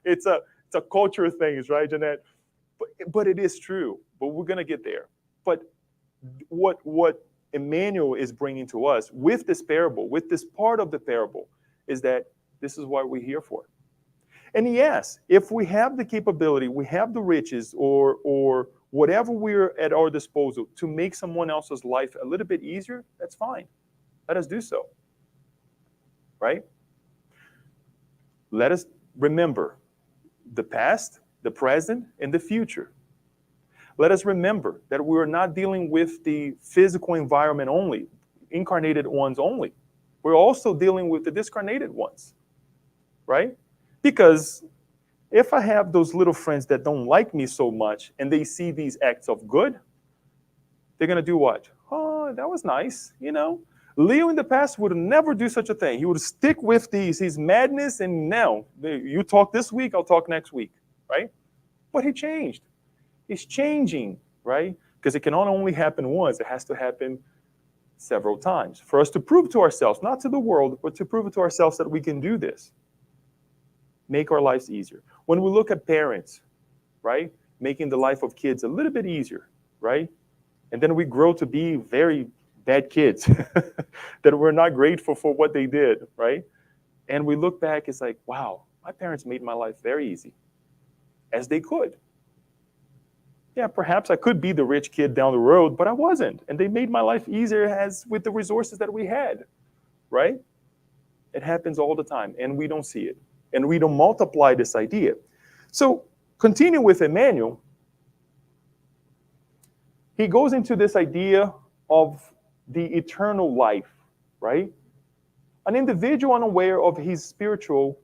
It's a culture of things, right, Jeanette? But it is true. But we're gonna get there. But what Emmanuel is bringing to us with this parable, with this part of the parable, is that this is what we're here for. And yes, if we have the capability, we have the riches, or whatever we're at our disposal to make someone else's life a little bit easier, that's fine. Let us do so. Right? Let us remember the past, the present, and the future. Let us remember that we're not dealing with the physical environment only, incarnated ones only. We're also dealing with the discarnated ones. Right? Because if I have those little friends that don't like me so much and they see these acts of good, they're going to do what? Oh, that was nice, Leo in the past would never do such a thing. He would stick with his madness, and now, you talk this week, I'll talk next week, right? But he changed. He's changing, right? Because it can not only happen once, it has to happen several times for us to prove to ourselves, not to the world, but to prove it to ourselves that we can do this. Make our lives easier. When we look at parents, right, making the life of kids a little bit easier, right? And then we grow to be very bad kids that we're not grateful for what they did, right? And we look back, it's like, wow, my parents made my life very easy, as they could. Yeah, perhaps I could be the rich kid down the road, but I wasn't. And they made my life easier as with the resources that we had, right? It happens all the time, and we don't see it. And we don't multiply this idea. So continue with Emmanuel. He goes into this idea of the eternal life, right? An individual unaware of his spiritual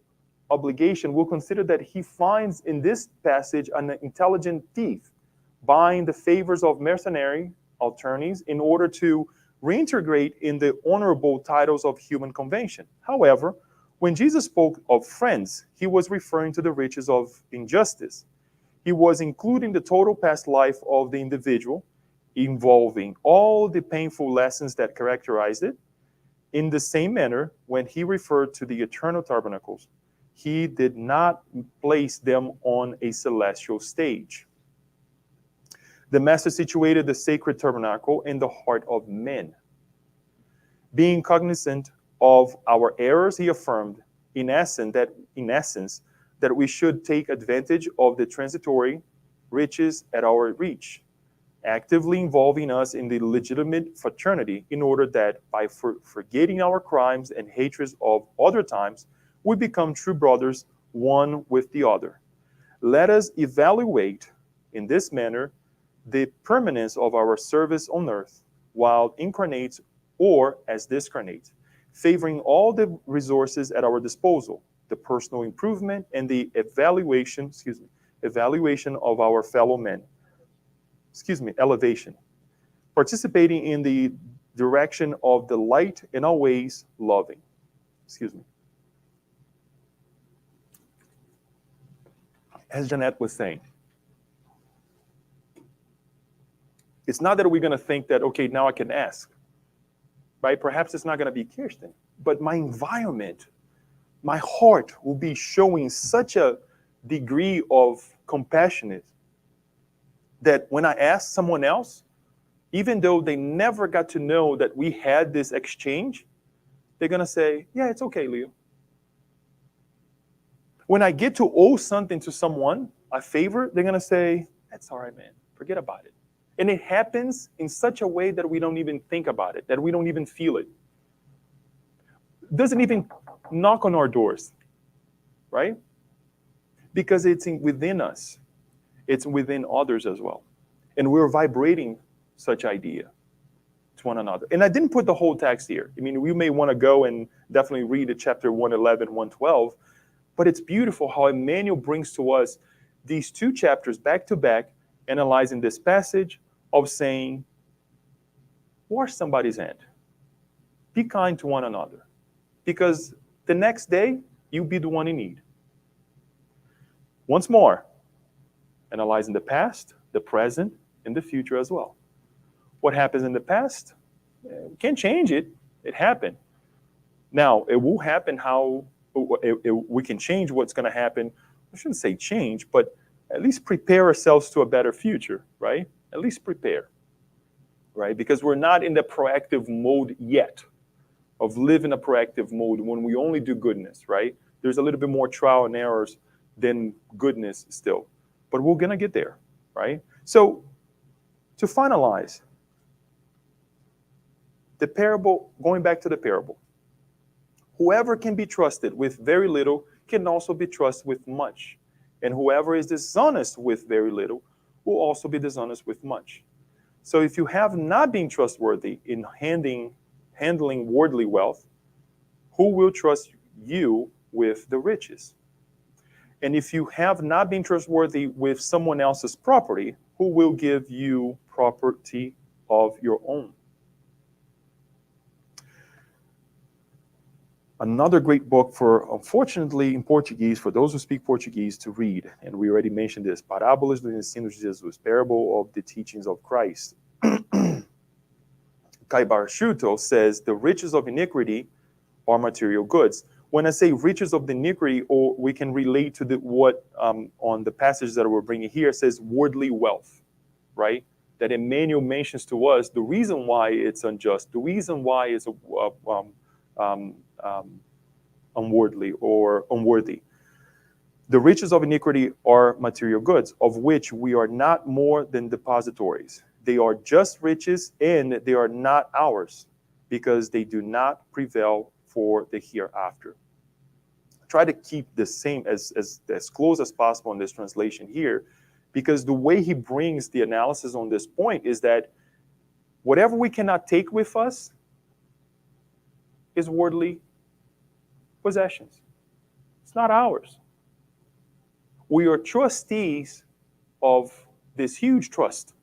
obligation will consider that he finds in this passage an intelligent thief buying the favors of mercenary attorneys in order to reintegrate in the honorable titles of human convention. However, when Jesus spoke of friends, he was referring to the riches of injustice. He was including the total past life of the individual, involving all the painful lessons that characterized it. In the same manner, when he referred to the eternal tabernacles, he did not place them on a celestial stage. The Master situated the sacred tabernacle in the heart of men. Being cognizant of our errors, he affirmed, in essence, that we should take advantage of the transitory riches at our reach, actively involving us in the legitimate fraternity in order that by forgetting our crimes and hatreds of other times, we become true brothers, one with the other. Let us evaluate in this manner the permanence of our service on earth, while incarnate or as discarnate, favoring all the resources at our disposal, the personal improvement and the evaluation of our fellow men. Elevation. Participating in the direction of the light and always loving. As Jeanette was saying, it's not that we're going to think that, okay, now I can ask, right? Perhaps it's not going to be Kirsten, but my environment, my heart will be showing such a degree of compassion that when I ask someone else, even though they never got to know that we had this exchange, they're going to say, yeah, it's okay, Leo. When I get to owe something to someone, a favor, they're going to say, that's all right, man. Forget about it. And it happens in such a way that we don't even think about it, that we don't even feel it. It doesn't even knock on our doors, right? Because it's within us. It's within others as well. And we're vibrating such idea to one another. And I didn't put the whole text here. I mean, we may want to go and definitely read it, chapter 111, 112. But it's beautiful how Emmanuel brings to us these two chapters back to back, analyzing this passage of saying, wash somebody's hand. Be kind to one another. Because the next day, you'll be the one in need. Once more, analyzing the past, the present, and the future as well. What happens in the past, we can't change it. It happened. Now, it will happen how we can change what's going to happen. I shouldn't say change, but at least prepare ourselves to a better future, right? At least prepare, right? Because we're not in the proactive mode yet of living a proactive mode when we only do goodness, right? There's a little bit more trial and errors than goodness still, but we're going to get there, right? So to finalize, the parable, going back to the parable, whoever can be trusted with very little can also be trusted with much. And whoever is dishonest with very little will also be dishonest with much. So if you have not been trustworthy in handling worldly wealth, who will trust you with the riches? And if you have not been trustworthy with someone else's property, who will give you property of your own? Another great book for, unfortunately, in Portuguese, for those who speak Portuguese, to read. And we already mentioned this, Parábolas dos Ensinos de Jesus, Parable of the Teachings of Christ. Caibar Schutel says, the riches of iniquity are material goods. When I say riches of the iniquity, or we can relate to what on the passage that we're bringing here, says worldly wealth, right? That Emmanuel mentions to us the reason why it's unjust, the reason why it's unworldly or unworthy. The riches of iniquity are material goods, of which we are not more than depositories. They are just riches, and they are not ours, because they do not prevail for the hereafter. Try to keep the same as close as possible in this translation here, because the way he brings the analysis on this point is that whatever we cannot take with us is worldly possessions. It's not ours. We are trustees of this huge trust.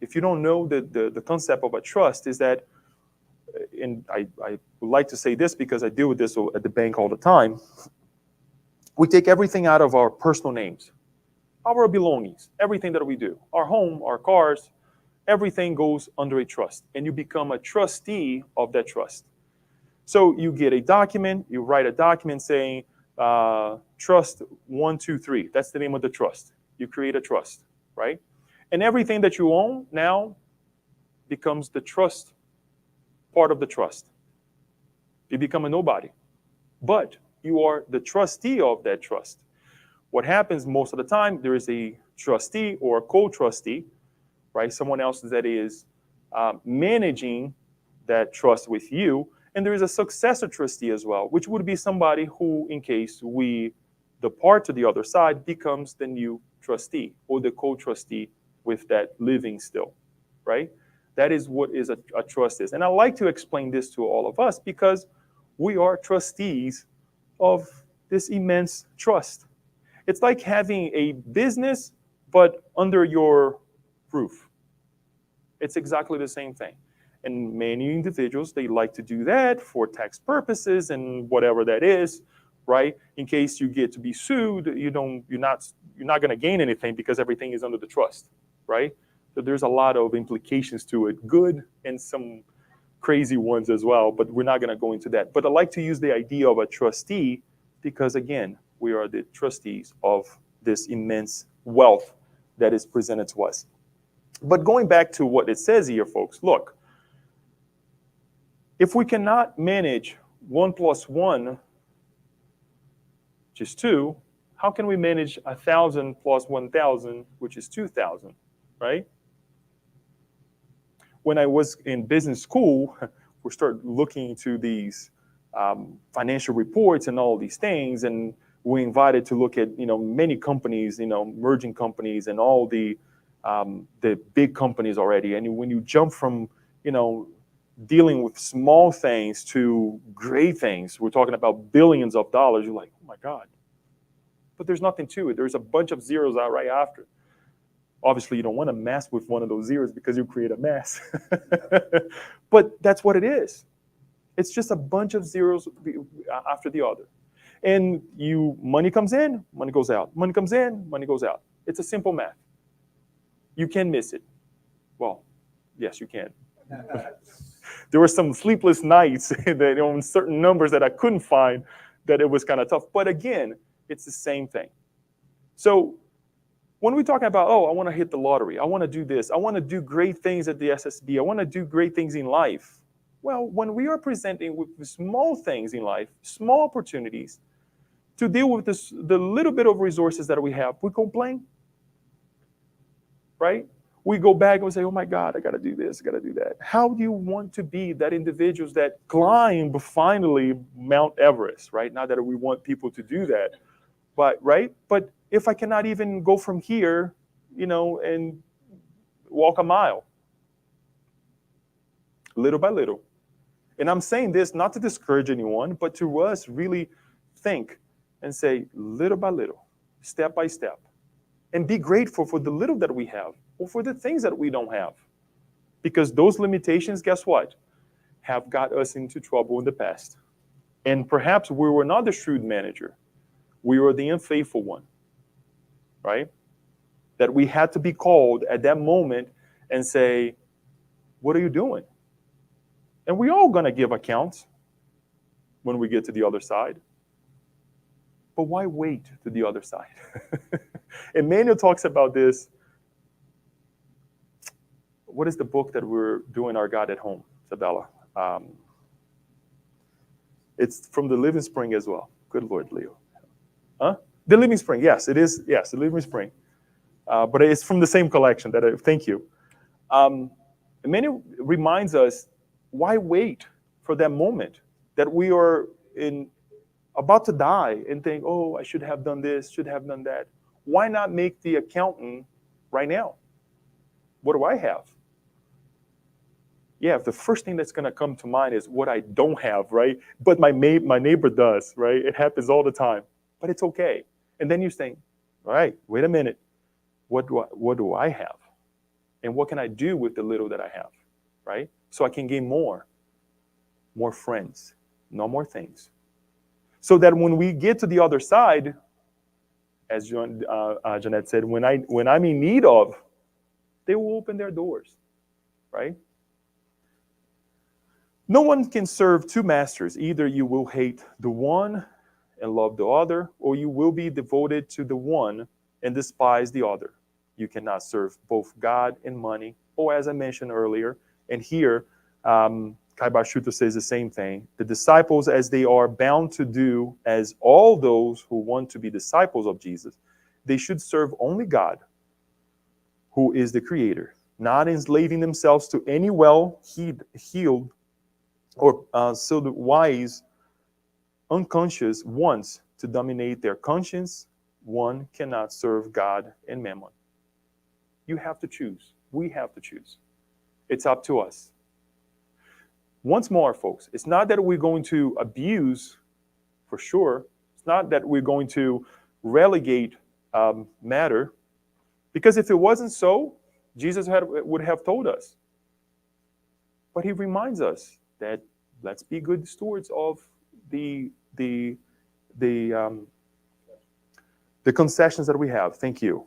If you don't know the concept of a trust, is that, and I would like to say this because I deal with this at the bank all the time, we take everything out of our personal names, our belongings, everything that we do, our home, our cars, everything goes under a trust, and you become a trustee of that trust. So you get a document, you write a document saying, trust 123, that's the name of the trust. You create a trust, right? And everything that you own now becomes the trust, part of the trust. You become a nobody. But you are the trustee of that trust. What happens most of the time, there is a trustee or a co-trustee, right? Someone else that is managing that trust with you. And there is a successor trustee as well, which would be somebody who, in case we depart to the other side, becomes the new trustee or the co-trustee with that living still, right? That is what is a trust is. And I like to explain this to all of us because we are trustees of this immense trust. It's like having a business, but under your roof. It's exactly the same thing. And many individuals, they like to do that for tax purposes and whatever that is, right? In case you get to be sued, you're not going to gain anything because everything is under the trust, right? So there's a lot of implications to it, good and some crazy ones as well, but we're not going to go into that. But I like to use the idea of a trustee because, again, we are the trustees of this immense wealth that is presented to us. But going back to what it says here, folks, look, if we cannot manage 1 + 1, which is 2, how can we manage 1,000 + 1,000, which is 2,000, right? When I was in business school, we started looking into these financial reports and all these things, and we invited to look at many companies, merging companies, and all the big companies already. And when you jump from dealing with small things to great things, we're talking about billions of dollars. You're like, oh my God! But there's nothing to it. There's a bunch of zeros out right after. Obviously, you don't want to mess with one of those zeros because you create a mess. But that's what it is. It's just a bunch of zeros after the other. And money comes in, money goes out. Money comes in, money goes out. It's a simple math. You can miss it. Well, yes, you can. There were some sleepless nights that on certain numbers that I couldn't find, that it was kind of tough. But again, it's the same thing. So when we're talking about, I want to hit the lottery, I want to do this, I want to do great things at the SSB, I want to do great things in life. Well, when we are presenting with small things in life, small opportunities to deal with the little bit of resources that we have, we complain, right? We go back and we say, oh my God, I got to do this, I got to do that. How do you want to be that individuals that climb finally Mount Everest, right? Not that we want people to do that, but right? But if I cannot even go from here, and walk a mile, little by little. And I'm saying this not to discourage anyone, but to us really think and say, little by little, step by step, and be grateful for the little that we have, or for the things that we don't have. Because those limitations, guess what? Have got us into trouble in the past. And perhaps we were not the shrewd manager. We were the unfaithful one, right? That we had to be called at that moment and say, what are you doing? And we're all going to give accounts when we get to the other side. But why wait to the other side? Emmanuel talks about this. What is the book that we're doing, Our God at Home, Isabella? It's from the Living Spring as well. Good Lord, Leo. Huh? The Living Spring, yes, it is. Yes, the Living Spring. But it's from the same collection. Thank you. Emmanuel reminds us, why wait for that moment that we are about to die and think, I should have done this, should have done that. Why not make the accountant right now? What do I have? Yeah, the first thing that's going to come to mind is what I don't have, right? But my neighbor does, right? It happens all the time, but it's okay. And then you think, all right, wait a minute. What do I have? And what can I do with the little that I have, right? So I can gain more friends, no more things. So that when we get to the other side, as Jeanette said, when I'm in need of, they will open their doors, right? No one can serve two masters. Either you will hate the one and love the other, or you will be devoted to the one and despise the other. You cannot serve both God and money, or as I mentioned earlier, and here, Kai Bashuto says the same thing. The disciples, as they are bound to do, as all those who want to be disciples of Jesus, they should serve only God, who is the creator, not enslaving themselves to any well-heeled or so the wise, unconscious wants to dominate their conscience. One cannot serve God and mammon. You have to choose. We have to choose. It's up to us. Once more, folks, it's not that we're going to abuse, for sure. It's not that we're going to relegate matter, because if it wasn't so, Jesus would have told us. But he reminds us that let's be good stewards of the the the um, the concessions that we have. Thank you.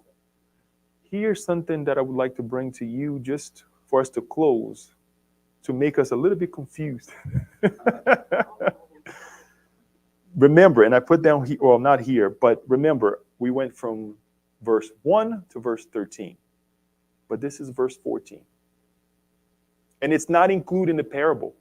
Here's something that I would like to bring to you, just for us to close, to make us a little bit confused. Remember, and I put down here, well, not here, but remember, we went from verse 1 to verse 13. But this is verse 14. And it's not included in the parable.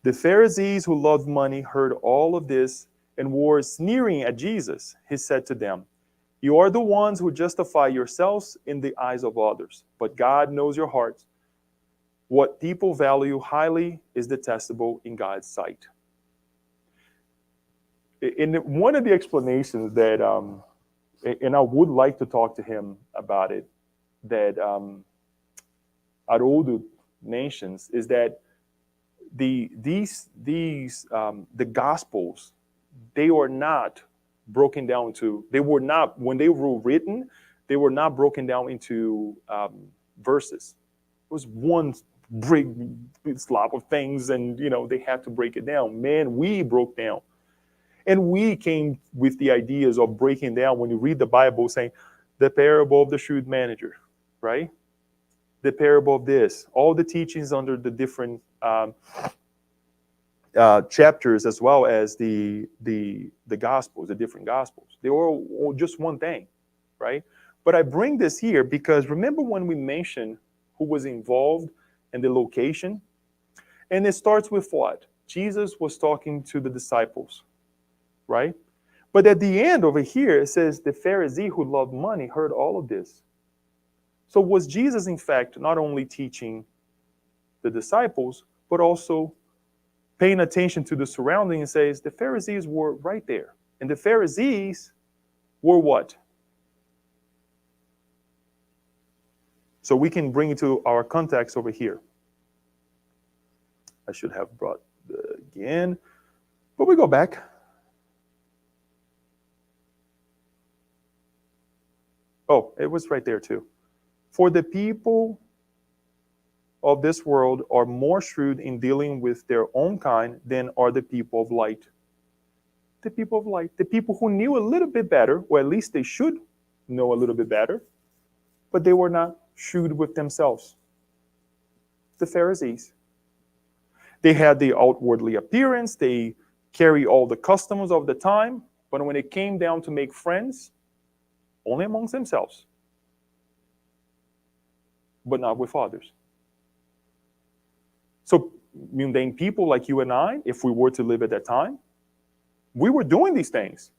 The Pharisees who loved money heard all of this and were sneering at Jesus. He said to them, "You are the ones who justify yourselves in the eyes of others, but God knows your hearts. What people value highly is detestable in God's sight." In one of the explanations that, and I would like to talk to him about it, that Haroldo mentions, is that the Gospels, they are not broken down to, they were not, when they were written, they were not broken down into verses. It was one big slop of things, and they had to break it down. Man, we broke down. And we came with the ideas of breaking down, when you read the Bible, saying the parable of the Shrewd Manager, right? The parable of this, all the teachings under the different chapters, as well as the Gospels, the different Gospels. They were all just one thing, right? But I bring this here because remember when we mentioned who was involved and the location? And it starts with what? Jesus was talking to the disciples, right? But at the end over here, it says the Pharisee who loved money heard all of this. So was Jesus, in fact, not only teaching the disciples, but also paying attention to the surrounding, and says the Pharisees were right there. And the Pharisees were what? So we can bring it to our context over here. I should have brought again, but we go back. Oh, it was right there too. For the people of this world are more shrewd in dealing with their own kind than are the people of light. The people of light, the people who knew a little bit better, or at least they should know a little bit better, but they were not shrewd with themselves. The Pharisees. They had the outwardly appearance, they carry all the customs of the time, but when it came down to make friends, only amongst themselves, but not with others. So mundane people like you and I, if we were to live at that time, we were doing these things.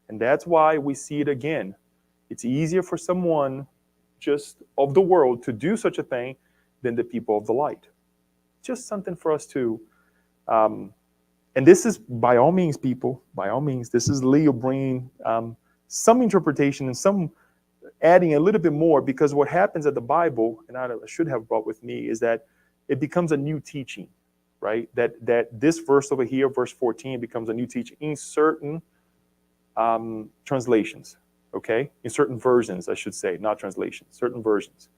And that's why we see it again. It's easier for someone just of the world to do such a thing than the people of the light. Just something for us to, and this is by all means, people, by all means, this is Leo bringing some interpretation and some adding a little bit more, because what happens at the Bible, and I should have brought with me, is that it becomes a new teaching, right? That this verse over here, verse 14, becomes a new teaching in certain translations, okay? In certain versions, I should say, not translations, certain versions.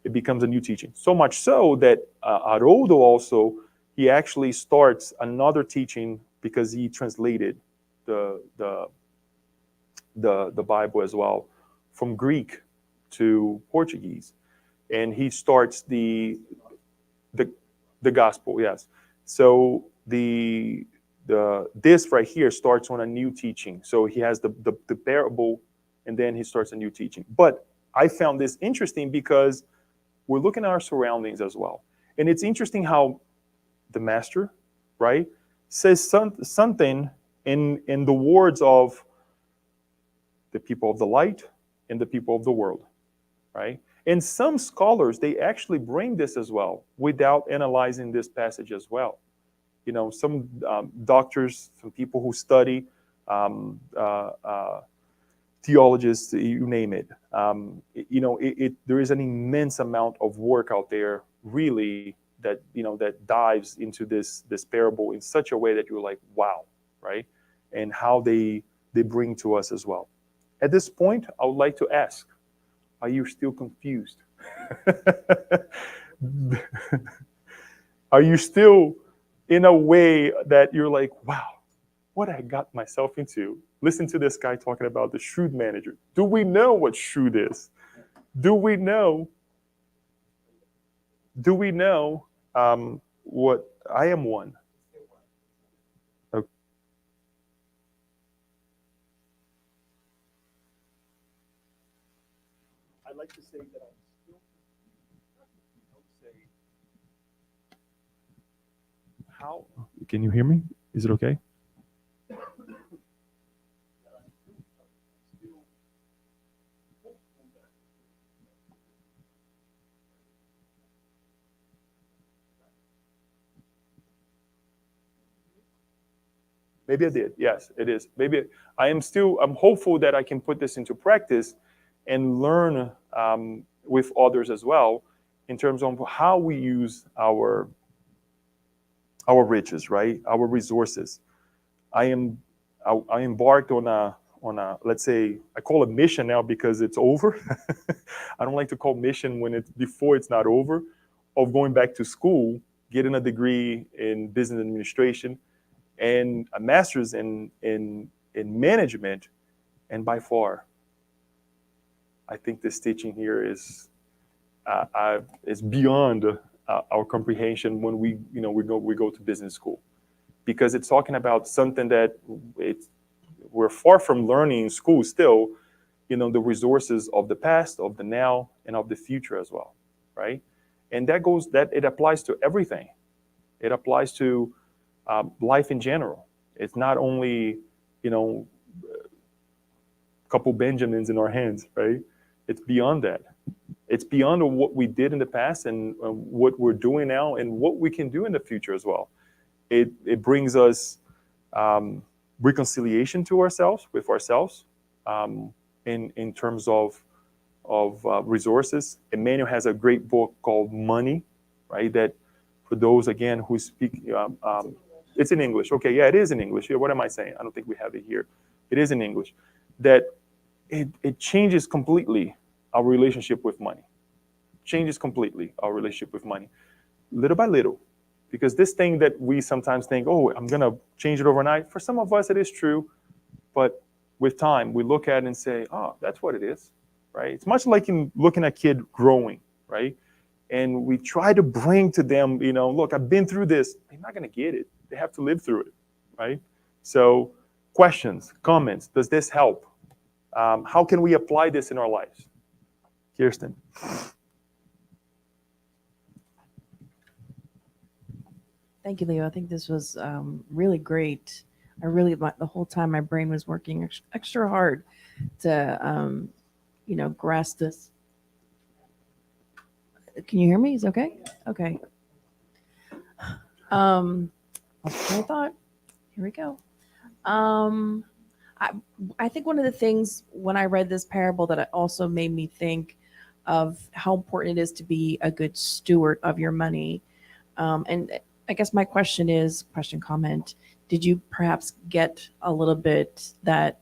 It becomes a new teaching. So much so that Haroldo also, he actually starts another teaching because he translated the Bible as well from Greek to Portuguese. And he starts the gospel, yes. So this right here starts on a new teaching. So he has the parable, and then he starts a new teaching. But I found this interesting because we're looking at our surroundings as well. And it's interesting how the master, right, says something in the words of the people of the light and the people of the world, right? And some scholars, they actually bring this as well without analyzing this passage as well. Some doctors, some people who study, theologists, you name it. There is an immense amount of work out there, really, that dives into this parable in such a way that you're like, wow, right? and how they bring to us as well. At this point, I would like to ask, are you still confused? Are you still in a way that you're like, wow, what I got myself into? Listen to this guy talking about the shrewd manager. Do we know what shrewd is? Do we know? Do we know what I am one? Okay. I'd like to say that I'm still how can you hear me? Is it okay? Maybe I did. Yes, it is. Maybe I'm hopeful that I can put this into practice and learn with others as well in terms of how we use our riches, right? Our resources. I embarked on a let's say, I call it mission now because it's over. I don't like to call mission when it's before it's not over, of going back to school, getting a degree in business administration and a master's in management. And by far, I think this teaching here is beyond our comprehension when we go to business school, because it's talking about something that we're far from learning in school still, the resources of the past, of the now, and of the future as well, right? And it applies to everything. It applies to life in general. It's not only, a couple Benjamins in our hands, right? It's beyond that. It's beyond what we did in the past and what we're doing now and what we can do in the future as well. It brings us reconciliation to ourselves, with ourselves, in terms of resources. Emmanuel has a great book called Money, right? That for those, again, who speak, it's in English. Okay, yeah, it is in English. Yeah, what am I saying? I don't think we have it here. It is in English. That it changes completely our relationship with money. Changes completely our relationship with money, little by little. Because this thing that we sometimes think, oh, I'm going to change it overnight. For some of us, it is true. But with time, we look at it and say, oh, that's what it is, right? It's much like in looking at a kid growing, right? And we try to bring to them, look, I've been through this. They're not going to get it. They have to live through it, right? So questions, comments, does this help? How can we apply this in our lives? Kirsten. Thank you, Leo. I think this was really great. The whole time my brain was working extra hard to, grasp this. Can you hear me? Is it okay? Okay. Lost my thought. Here we go. I think one of the things when I read this parable that it also made me think of how important it is to be a good steward of your money. And I guess my comment, did you perhaps get a little bit that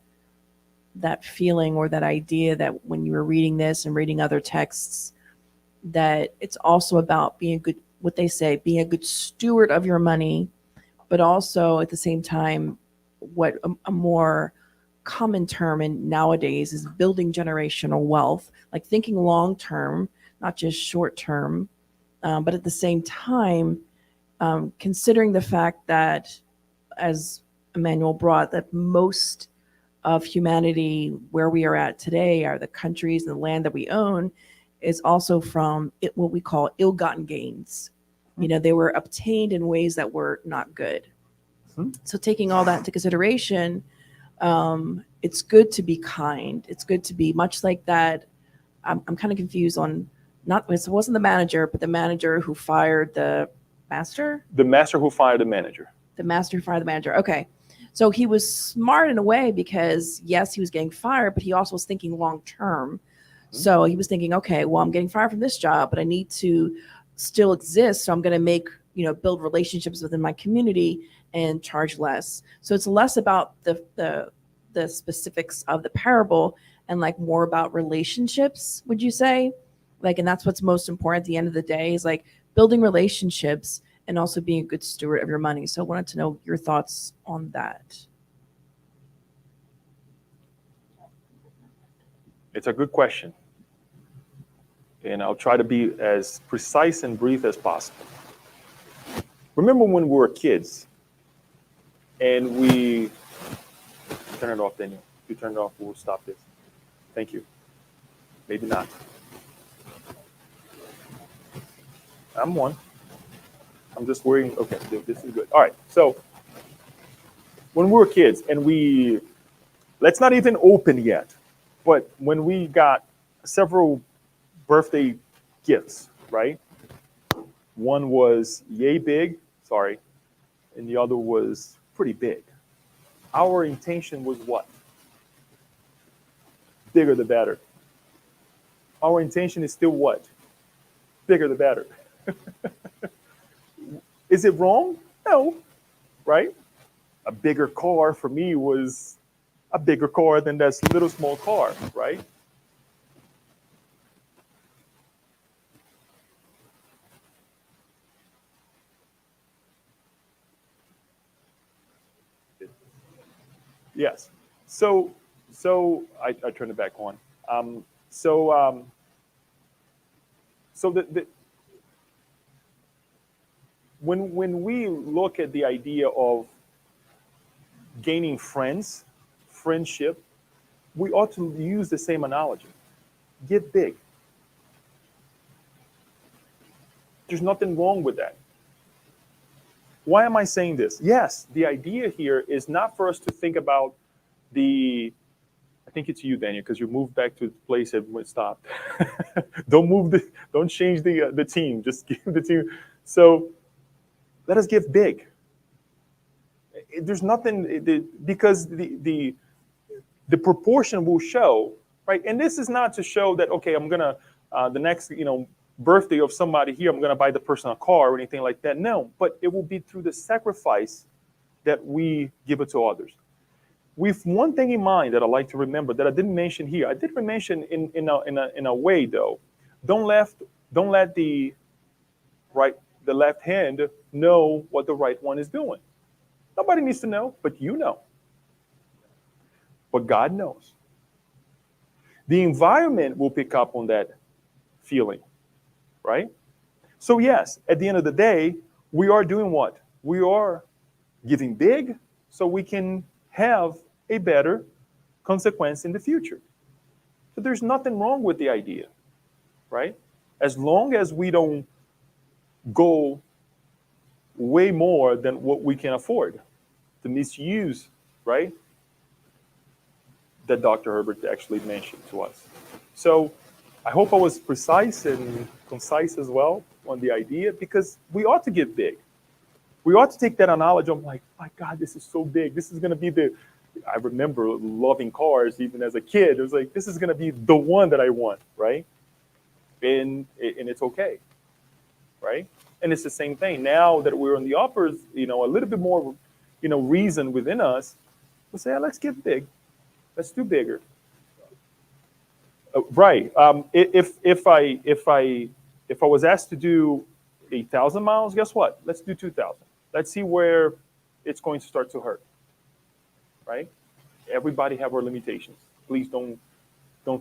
feeling or that idea that when you were reading this and reading other texts, that it's also about being being a good steward of your money, but also at the same time, what a more common term in nowadays is building generational wealth, like thinking long term, not just short term, but at the same time, considering the fact that, as Emmanuel brought, that most of humanity, where we are at today, are the countries and the land that we own, is also from what we call ill-gotten gains. They were obtained in ways that were not good. Mm-hmm. So taking all that into consideration, it's good to be kind. It's good to be much like that. I'm kind of confused on it wasn't the manager, but the manager who fired the master? The master who fired the manager. The master who fired the manager. Okay. So he was smart in a way because, yes, he was getting fired, but he also was thinking long term. Mm-hmm. So he was thinking, okay, well, I'm getting fired from this job, but I need to still exist. So I'm going to make build relationships within my community and charge less. So it's less about the specifics of the parable and like more about relationships, would you say? Like, and that's what's most important at the end of the day is like building relationships and also being a good steward of your money. So I wanted to know your thoughts on that. It's a good question. And I'll try to be as precise and brief as possible. Remember when we were kids and we turn it off, Daniel. If you turn it off, we'll stop this. Thank you. Maybe not. I'm one. I'm just worrying. Okay, this is good. All right. So when we were kids and let's not even open yet, but when we got several birthday gifts, right? One was yay big, sorry, and the other was pretty big. Our intention was what? Bigger the better. Our intention is still what? Bigger the better. Is it wrong? No, right? A bigger car for me was a bigger car than that little small car, right? Yes. So I turned it back on. So when we look at the idea of gaining friendship, we ought to use the same analogy. Give big. There's nothing wrong with that. Why am I saying this? Yes, the idea here is not for us to think about I think it's you, Daniel, because you moved back to the place that went stopped. Don't change the team. Just give the team. So let us give big. There's nothing, because the proportion will show, right? And this is not to show that, okay, I'm gonna the next birthday of somebody here, I'm gonna buy the person a car or anything like that. No, but it will be through the sacrifice that we give it to others. With one thing in mind that I like to remember that I didn't mention here. I did mention in a way though. Don't let the left hand know what the right one is doing. Nobody needs to know, but you know. But God knows. The environment will pick up on that feeling, right? So yes, at the end of the day, we are doing what? We are giving big so we can have a better consequence in the future. So there's nothing wrong with the idea, right? As long as we don't go way more than what we can afford to misuse, right? That Dr. Herbert actually mentioned to us. So I hope I was precise and concise as well on the idea, because we ought to give big. We ought to take that analogy of like, my God, this is so big. This is going to be I remember loving cars even as a kid. It was like, this is going to be the one that I want, right? And it's okay, right? And it's the same thing. Now that we're on the uppers, a little bit more, reason within us, we'll say, let's give big. Let's do bigger. Right. If I was asked to do 1,000 miles, guess what? Let's do 2,000. Let's see where it's going to start to hurt. Right? Everybody have our limitations. Please don't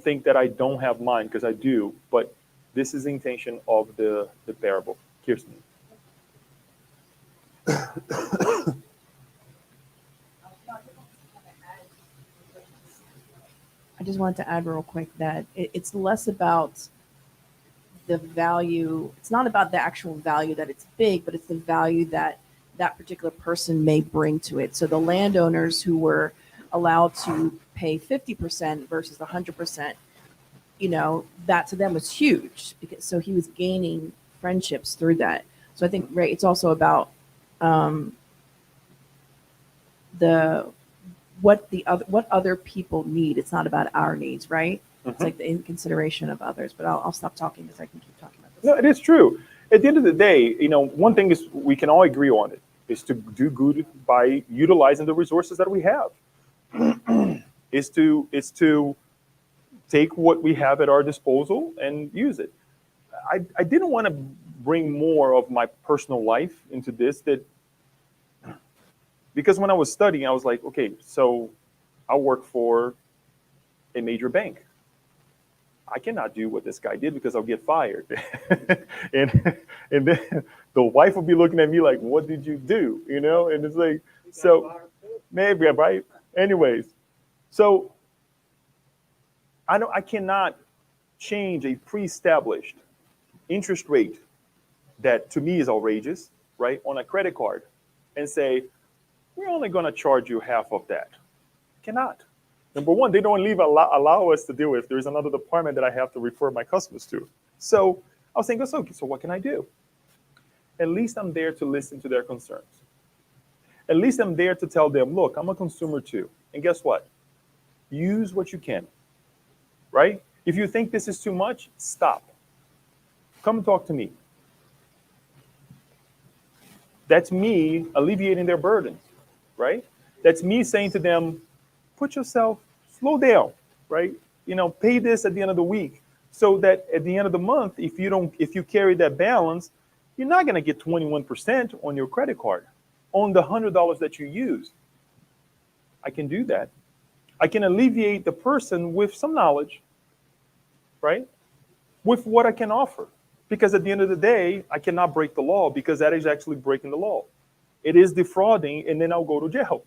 think that I don't have mine, because I do. But this is the intention of the parable. Kirsten. I just wanted to add real quick that it's less about the value. It's not about the actual value that it's big, but it's the value that that particular person may bring to it. So the landowners who were allowed to pay 50% versus 100%, that to them was huge, because so he was gaining friendships through that. So I think, right, it's also about what other people need. It's not about our needs, right? Mm-hmm. It's like the in consideration of others. But I'll stop talking because I can keep talking about this. No, it is true. At the end of the day, one thing is we can all agree on it is to do good by utilizing the resources that we have. Is to take what we have at our disposal and use it. I didn't want to bring more of my personal life into this because when I was studying, I was like, okay, so I work for a major bank. I cannot do what this guy did because I'll get fired. and and then the wife will be looking at me like, what did you do? And it's like, so maybe, right? Anyways, so I cannot change a pre-established interest rate that to me is outrageous, right, on a credit card and say, we're only going to charge you half of that. Cannot. Number one, they don't allow us to do it if there's another department that I have to refer my customers to. So I was thinking, so what can I do? At least I'm there to listen to their concerns. At least I'm there to tell them, look, I'm a consumer too. And guess what? Use what you can, right? If you think this is too much, stop. Come and talk to me. That's me alleviating their burdens, right? That's me saying to them, slow down, right? Pay this at the end of the week so that at the end of the month, if you carry that balance, you're not going to get 21% on your credit card on the $100 that you use. I can do that. I can alleviate the person with some knowledge, right? With what I can offer. Because at the end of the day, I cannot break the law because that is actually breaking the law. It is defrauding, and then I'll go to jail,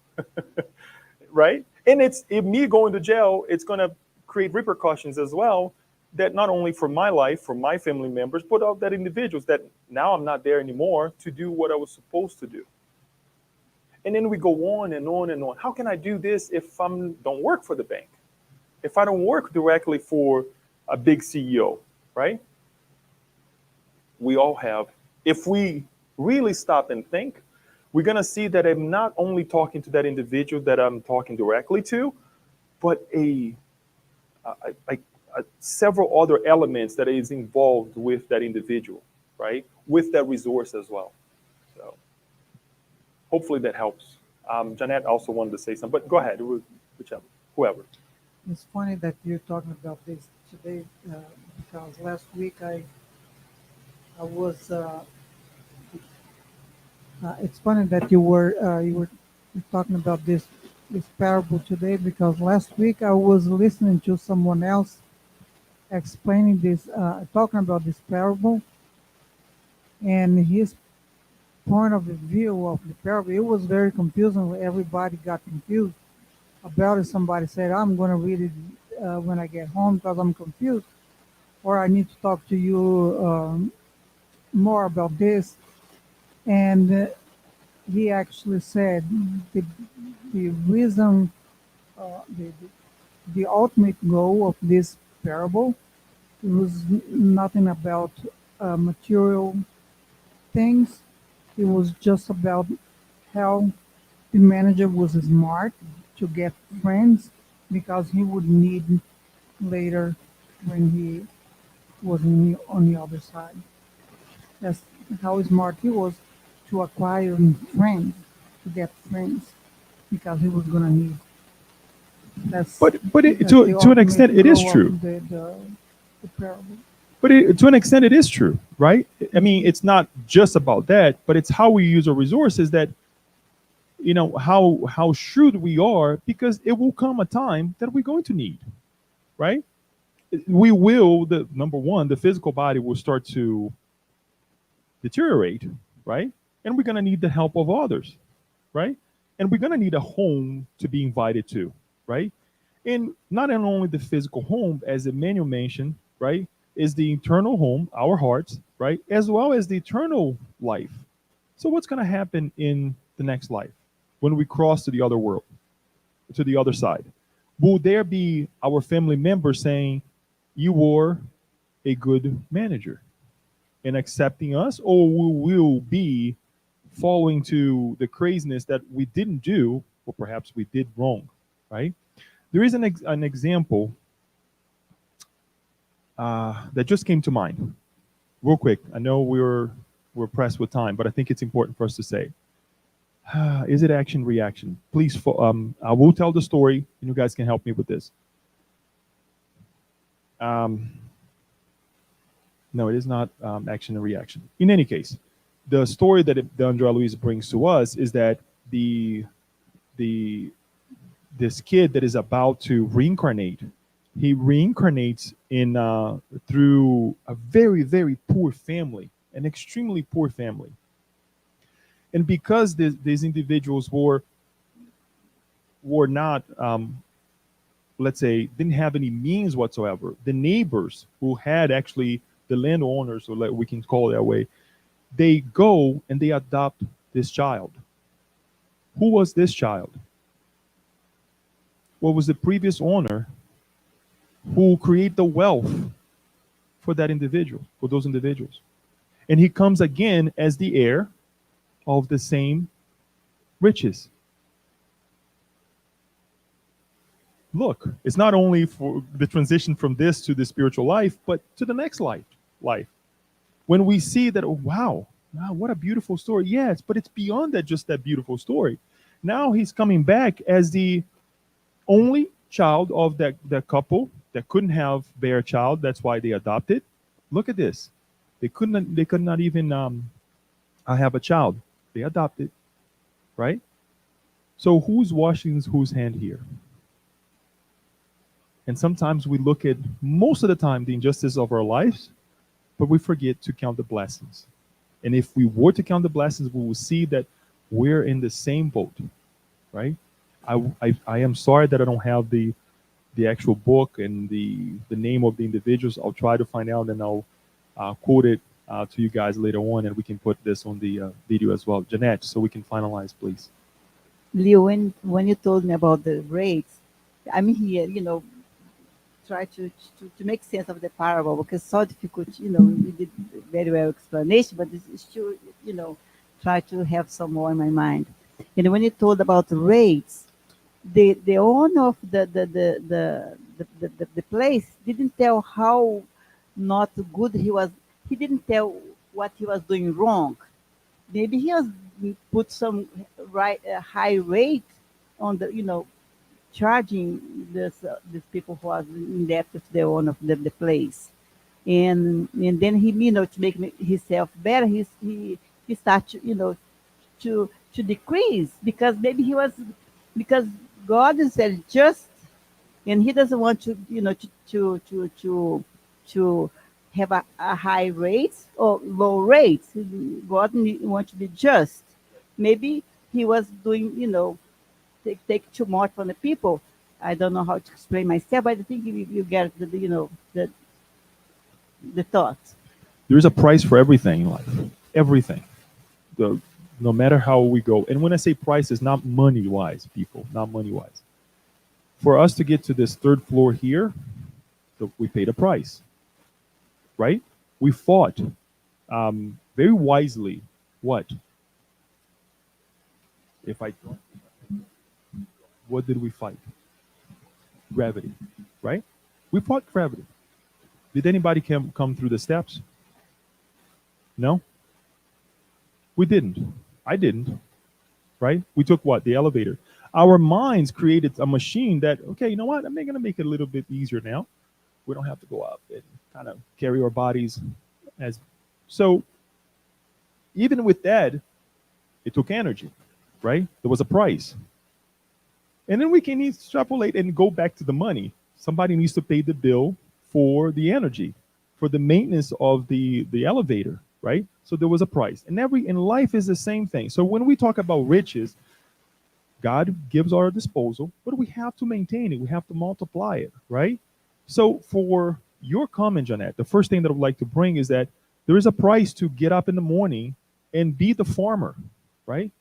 right? And if me going to jail, it's going to create repercussions as well, that not only for my life, for my family members, but of that individuals that now I'm not there anymore to do what I was supposed to do. And then we go on and on and on. How can I do this if I don't work for the bank? If I don't work directly for a big CEO, right? We all have. If we really stop and think, we're going to see that I'm not only talking to that individual that I'm talking directly to, but several other elements that is involved with that individual, right? With that resource as well. So hopefully that helps. Jeanette also wanted to say something, but go ahead, whichever, whoever. It's funny that you're talking about this today because last week I was. It's funny that you were talking about this parable today because last week I was listening to someone else explaining this, talking about this parable, and his point of view of the parable. It was very confusing. Everybody got confused about it. Somebody said, "I'm going to read it when I get home because I'm confused," or "I need to talk to you more about this." And he actually said the the reason, the ultimate goal of this parable was nothing about material things. It was just about how the manager was smart to get friends because he would need later when he was on the other side. That's how smart he was to acquire friends, to get friends, because he was gonna need. But That's the to an extent, ultimate it is goal true. of the parable. But to an extent, it is true, right? I mean, it's not just about that, but it's how we use our resources that how shrewd we are, because it will come a time that we're going to need, right? We will. The number one, the physical body will start to deteriorate, right? And we're going to need the help of others, right? And we're going to need a home to be invited to, right? And not only the physical home, as Emmanuel mentioned, right, is the eternal home, our hearts, right, as well as the eternal life. So what's going to happen in the next life when we cross to the other world, to the other side? Will there be our family members saying, you were a good manager, and accepting us, or we will be falling to the craziness that we didn't do, or perhaps we did wrong, right? There is an example that just came to mind. real quick, I know we're pressed with time, but I think it's important for us to say, is it action reaction? Please, I will tell the story, and you guys can help me with this. No, it is not action and reaction. In any case, the story that the Andrea Luis brings to us is that the this kid that is about to reincarnate, he reincarnates in through a very very poor family, an extremely poor family, and because these individuals were not let's say didn't have any means whatsoever, the neighbors who had actually the landowners, or like we can call it that way, they go and they adopt this child. Who was this child? What was the previous owner who create the wealth for that individual, for those individuals. And he comes again as the heir of the same riches. Look, it's not only for the transition from this to the spiritual life, but to the next life. When we see that, oh, wow, what a beautiful story. Yes, but it's beyond that, just that beautiful story. Now he's coming back as the only child of that couple that couldn't bear a child. That's why they adopted. Look at this. They could not even have a child. They adopted, right? So who's washing whose hand here? And sometimes we look at, most of the time, the injustice of our lives, but we forget to count the blessings. And if we were to count the blessings, we will see that we're in the same boat, right? I am sorry that I don't have the actual book and the name of the individuals. I'll try to find out, and I'll quote it to you guys later on, and we can put this on the video as well. Jeanette, so we can finalize, please. Leo, when you told me about the rates, I'm here, try to make sense of the parable, because it's so difficult, you did very well explanation, but it's still, try to have some more in my mind. And when you told about the rates, the owner of the place didn't tell how not good he was. He didn't tell what he was doing wrong. Maybe he has put some high rate on the, charging these people who are in debt with the owner of the place, and then he, to make himself better, he starts, to decrease, because maybe because God is just, and he doesn't want to, to have a high rate or low rate. God wants to be just. Maybe he was doing, take too much from the people. I don't know how to explain myself, but I think you get the thought. There is a price for everything in life. Everything. No matter how we go. And when I say price, it's not money-wise, people. Not money-wise. For us to get to this third floor here, we paid a price. Right? We fought very wisely. What? What did we fight? Gravity, right? We fought gravity. Did anybody come through the steps? No? We didn't. I didn't, right? We took what? The elevator. Our minds created a machine that, okay, you know what? I'm going to make it a little bit easier now. We don't have to go up and kind of carry our bodies as. So even with that, it took energy, right? There was a price. And then we can extrapolate and go back to the money. Somebody needs to pay the bill for the energy, for the maintenance of the elevator, right? So there was a price. And in life is the same thing. So when we talk about riches, God gives our disposal, but we have to maintain it. We have to multiply it, right? So for your comment, Jeanette, the first thing that I would like to bring is that there is a price to get up in the morning and be the farmer, right?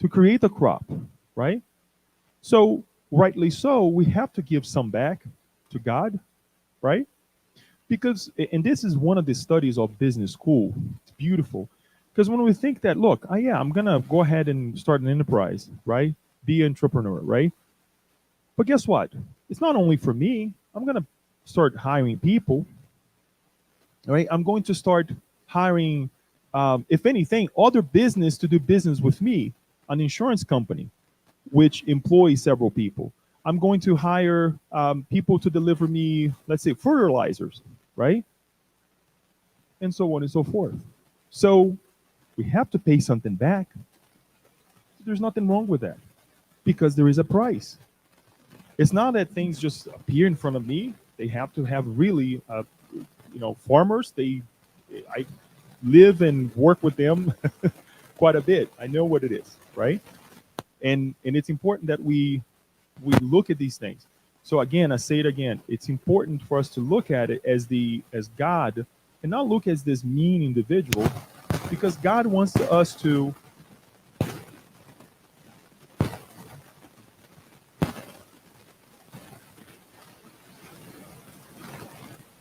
To create the crop, right? So, rightly so, we have to give some back to God, right? Because, and this is one of the studies of business school. It's beautiful. Because when we think that, look, I'm going to go ahead and start an enterprise, right? Be an entrepreneur, right? But guess what? It's not only for me. I'm going to start hiring people, right? I'm going to start hiring, if anything, other business to do business with me, an insurance company, which employs several people. I'm going to hire people to deliver me, let's say, fertilizers, right? And so on and so forth. So we have to pay something back. There's nothing wrong with that because there is a price. It's not that things just appear in front of me. They have to have really, farmers. I live and work with them quite a bit. I know what it is, right? And it's important that we look at these things. So again, I say it again. It's important for us to look at it as God, and not look as this mean individual, because God wants us to.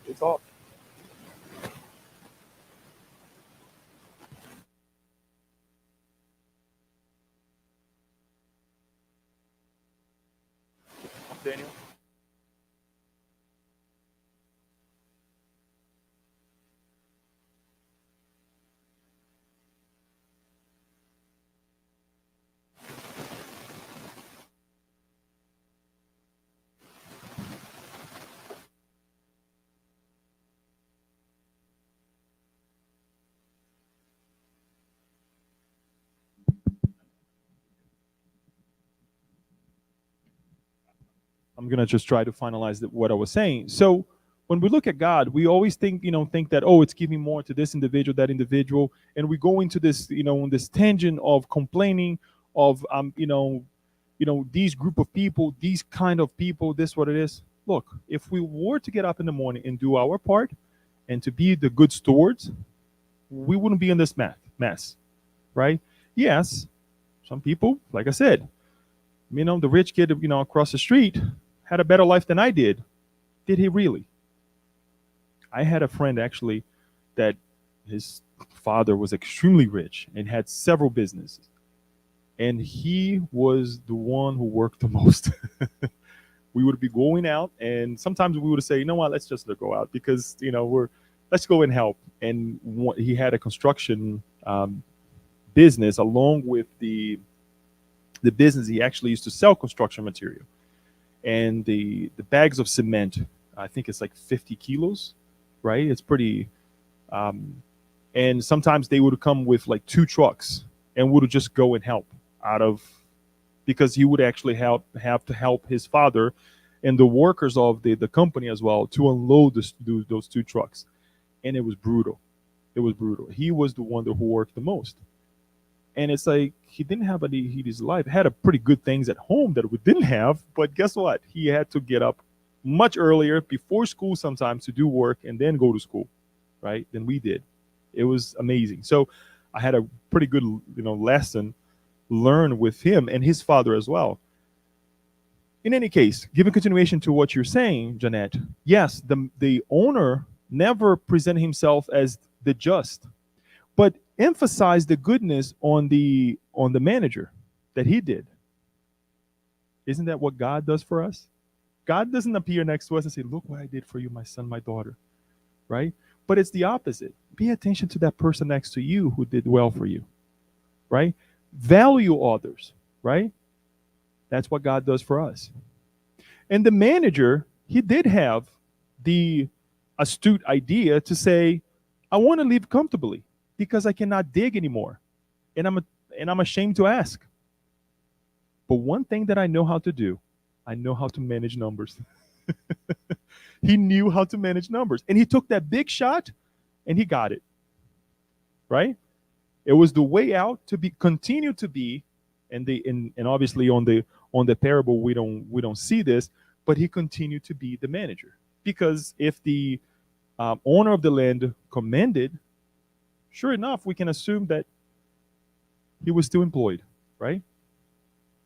It's all. Daniel. I'm gonna just try to finalize what I was saying. So when we look at God, we always think that, oh, it's giving more to this individual, that individual, and we go into this this tangent of complaining of these group of people, these kind of people, this what it is. Look, if we were to get up in the morning and do our part, and to be the good stewards, we wouldn't be in this mess, right? Yes, some people, like I said, the rich kid, across the street had a better life than I did. Did he really? I had a friend actually that his father was extremely rich and had several businesses. And he was the one who worked the most. We would be going out, and sometimes we would say, you know what, let's just go out because, let's go and help. And he had a construction business along with the business. He actually used to sell construction material, and the bags of cement, I think it's like 50 kilos, right? It's pretty and sometimes they would come with like 2 trucks and would just go and help out of, because he would actually have to help his father and the workers of the company as well to unload those 2 trucks. And it was brutal. It was brutal. He was the one who worked the most. And it's like he didn't have any heat in his life. Had a pretty good things at home that we didn't have, but guess what? He had to get up much earlier before school sometimes to do work and then go to school, right? Than we did. It was amazing. So I had a pretty good lesson learned with him and his father as well. In any case, giving continuation to what you're saying, Jeanette, yes, the owner never presented himself as the just, but emphasize the goodness on the manager that he did. Isn't that what God does for us? God doesn't appear next to us and say, look what I did for you, my son, my daughter, right? But it's the opposite. Pay attention to that person next to you who did well for you, right? Value others, right? That's what God does for us. And the manager, he did have the astute idea to say, I want to live comfortably because I cannot dig anymore. And I'm ashamed to ask. But one thing that I know how to do, I know how to manage numbers. He knew how to manage numbers. And he took that big shot and he got it. Right? It was the way out to continue to be, and obviously on the parable we don't see this, but he continued to be the manager. Because if the owner of the land commended, sure enough, we can assume that he was still employed, right?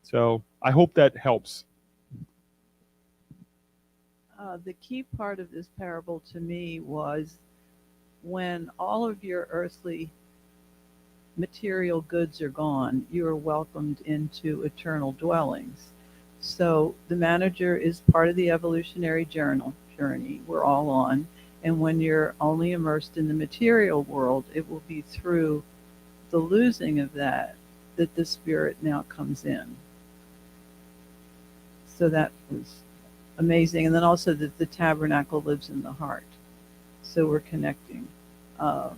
So I hope that helps. The key part of this parable to me was when all of your earthly material goods are gone, you are welcomed into eternal dwellings. So the manager is part of the evolutionary journey we're all on, And when you're only immersed in the material world, it will be through the losing of that that the spirit now comes in. So that was amazing. And then also that the tabernacle lives in the heart. So we're connecting um,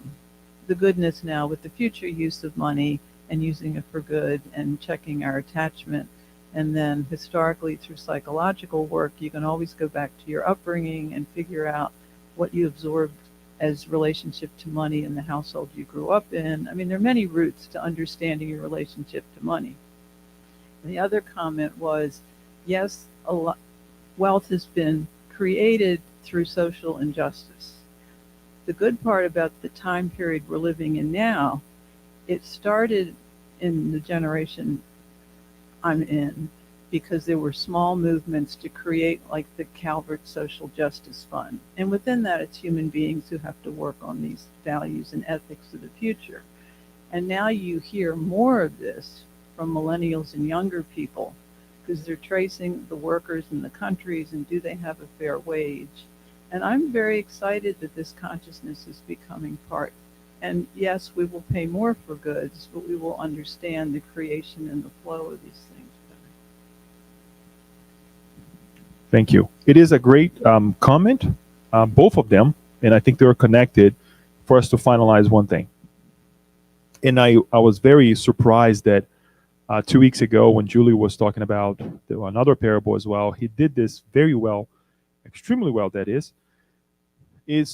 the goodness now with the future use of money and using it for good and checking our attachment. And then historically, through psychological work, you can always go back to your upbringing and figure out what you absorbed as relationship to money in the household you grew up in. I mean, there are many routes to understanding your relationship to money. And the other comment was, yes, a lot, wealth has been created through social injustice. The good part about the time period we're living in now, it started in the generation I'm in because there were small movements to create like the Calvert Social Justice Fund. And within that, it's human beings who have to work on these values and ethics of the future. And now you hear more of this from millennials and younger people because they're tracing the workers in the countries and do they have a fair wage. And I'm very excited that this consciousness is becoming part. And yes, we will pay more for goods, but we will understand the creation and the flow of these things better. Thank you. It is a great comment, both of them, and I think they're connected for us to finalize one thing. And I was very surprised that 2 weeks ago when Julie was talking about another parable as well, he did this very well, extremely well, that is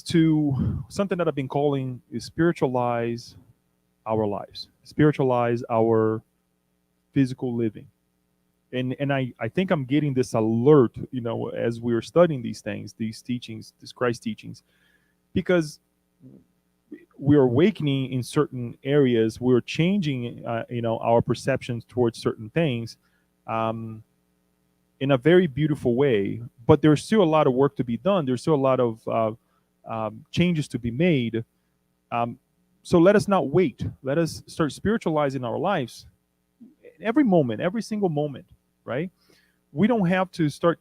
to something that I've been calling is spiritualize our lives, spiritualize our physical living. And I think I'm getting this alert, as we're studying these things, these teachings, these Christ teachings, because we're awakening in certain areas, we're changing, our perceptions towards certain things in a very beautiful way. But there's still a lot of work to be done. There's still a lot of changes to be made. So let us not wait. Let us start spiritualizing our lives every moment, every single moment, right? We don't have to start,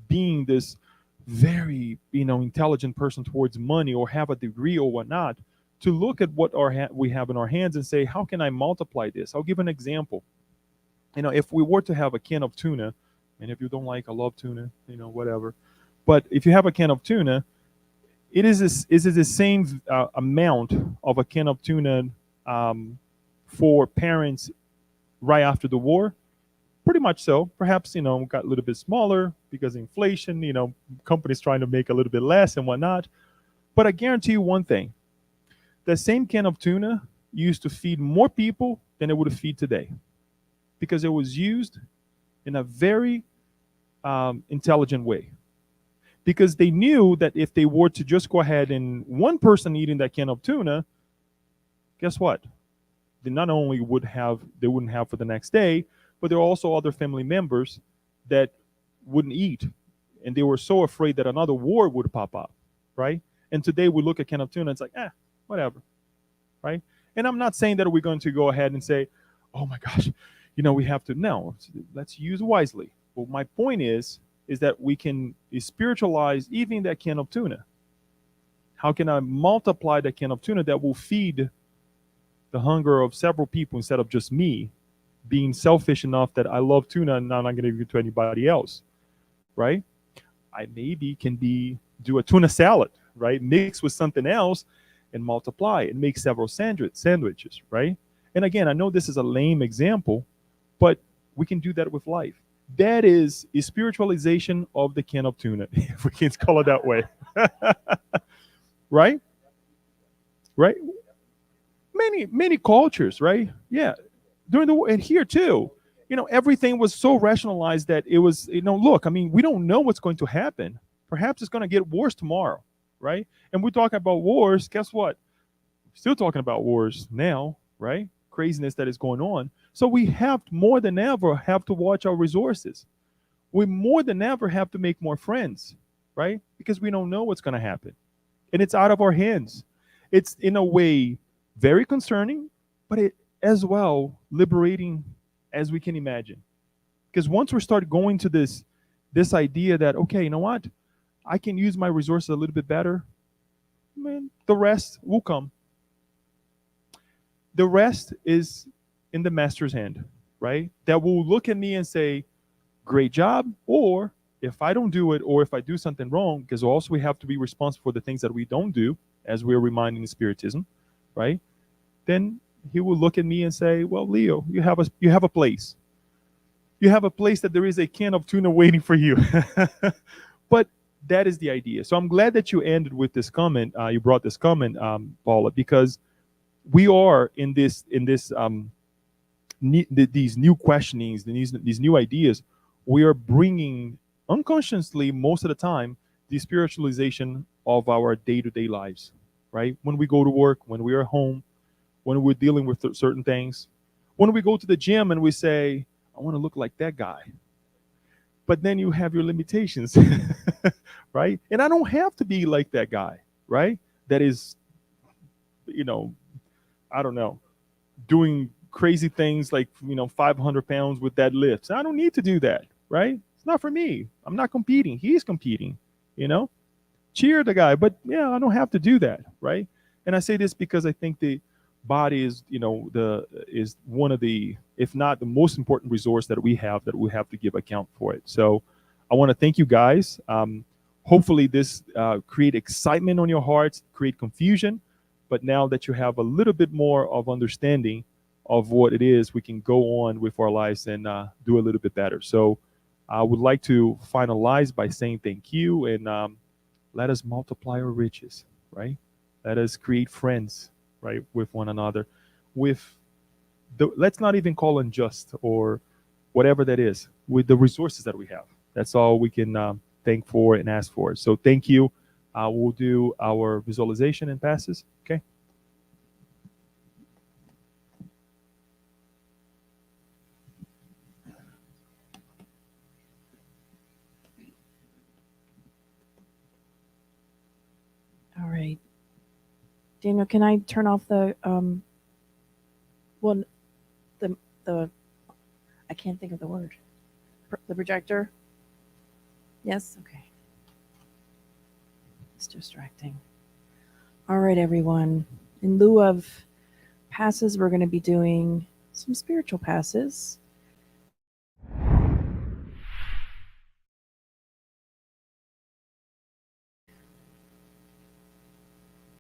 being this very, intelligent person towards money or have a degree or whatnot to look at what we have in our hands and say, how can I multiply this? I'll give an example. If we were to have a can of tuna, and if you don't like, I love tuna, whatever. But if you have a can of tuna, is it the same amount of a can of tuna for parents right after the war? Pretty much so. Perhaps, got a little bit smaller because of inflation, companies trying to make a little bit less and whatnot. But I guarantee you one thing. The same can of tuna used to feed more people than it would feed today because it was used in a very intelligent way. Because they knew that if they were to just go ahead and one person eating that can of tuna, guess what? They not only wouldn't have for the next day, but there are also other family members that wouldn't eat. And they were so afraid that another war would pop up, right? And today we look at can of tuna, it's like, whatever, right? And I'm not saying that we're going to go ahead and say, oh my gosh, we have to. No, let's use wisely. Well, my point is that we can spiritualize even that can of tuna. How can I multiply that can of tuna that will feed the hunger of several people instead of just me being selfish enough that I love tuna and now I'm not going to give it to anybody else, right? I maybe can do a tuna salad, right? Mix with something else and multiply and make several sandwiches, right? And again, I know this is a lame example, but we can do that with life. That is a spiritualization of the can of tuna, if we can call it that way. Right? Right? Many cultures, right? Yeah. During the war, and here too, everything was so rationalized that it was, look, I mean, we don't know what's going to happen. Perhaps it's going to get worse tomorrow, right? And we're talking about wars. Guess what? Still talking about wars now, right? Craziness that is going on. So we have more than ever have to watch our resources. We more than ever have to make more friends, right? Because we don't know what's going to happen. And it's out of our hands. It's in a way very concerning, but it as well liberating as we can imagine. Because once we start going to this idea that, okay, you know what? I can use my resources a little bit better. man, the rest will come. The rest is in the master's hand, right? That will look at me and say, great job. Or if I don't do it, or if I do something wrong, because also we have to be responsible for the things that we don't do, as we're reminding Spiritism, right? Then he will look at me and say, well, Leo, you have a place. You have a place that there is a can of tuna waiting for you. But that is the idea. So I'm glad that you ended with this comment. You brought this comment, Paula, because we are these new questionings, these new ideas. We are bringing unconsciously most of the time the spiritualization of our day-to-day lives, right? When we go to work, when we are home, when we're dealing with certain things, when we go to the gym and we say, I want to look like that guy. But then you have your limitations, right? And I don't have to be like that guy, right? That is, you know, I don't know, doing crazy things like, 500 pounds with that lift. I don't need to do that, right? It's not for me. I'm not competing. He's competing, you know? Cheer the guy, but yeah, I don't have to do that, right? And I say this because I think the body is, is one of the, if not the most important resource that we have to give account for it. So I want to thank you guys. Hopefully this create excitement on your hearts, create confusion, but now that you have a little bit more of understanding of what it is, we can go on with our lives and do a little bit better. So I would like to finalize by saying thank you, and let us multiply our riches, right? Let us create friends, right, with one another. Let's not even call unjust or whatever that is, with the resources that we have. That's all we can thank for and ask for. So thank you. We'll do our visualization and passes. Okay. All right. Daniel, can I turn off the well the I can't think of the word. The projector? Yes? Okay. It's distracting. All right, everyone. In lieu of passes, we're going to be doing some spiritual passes.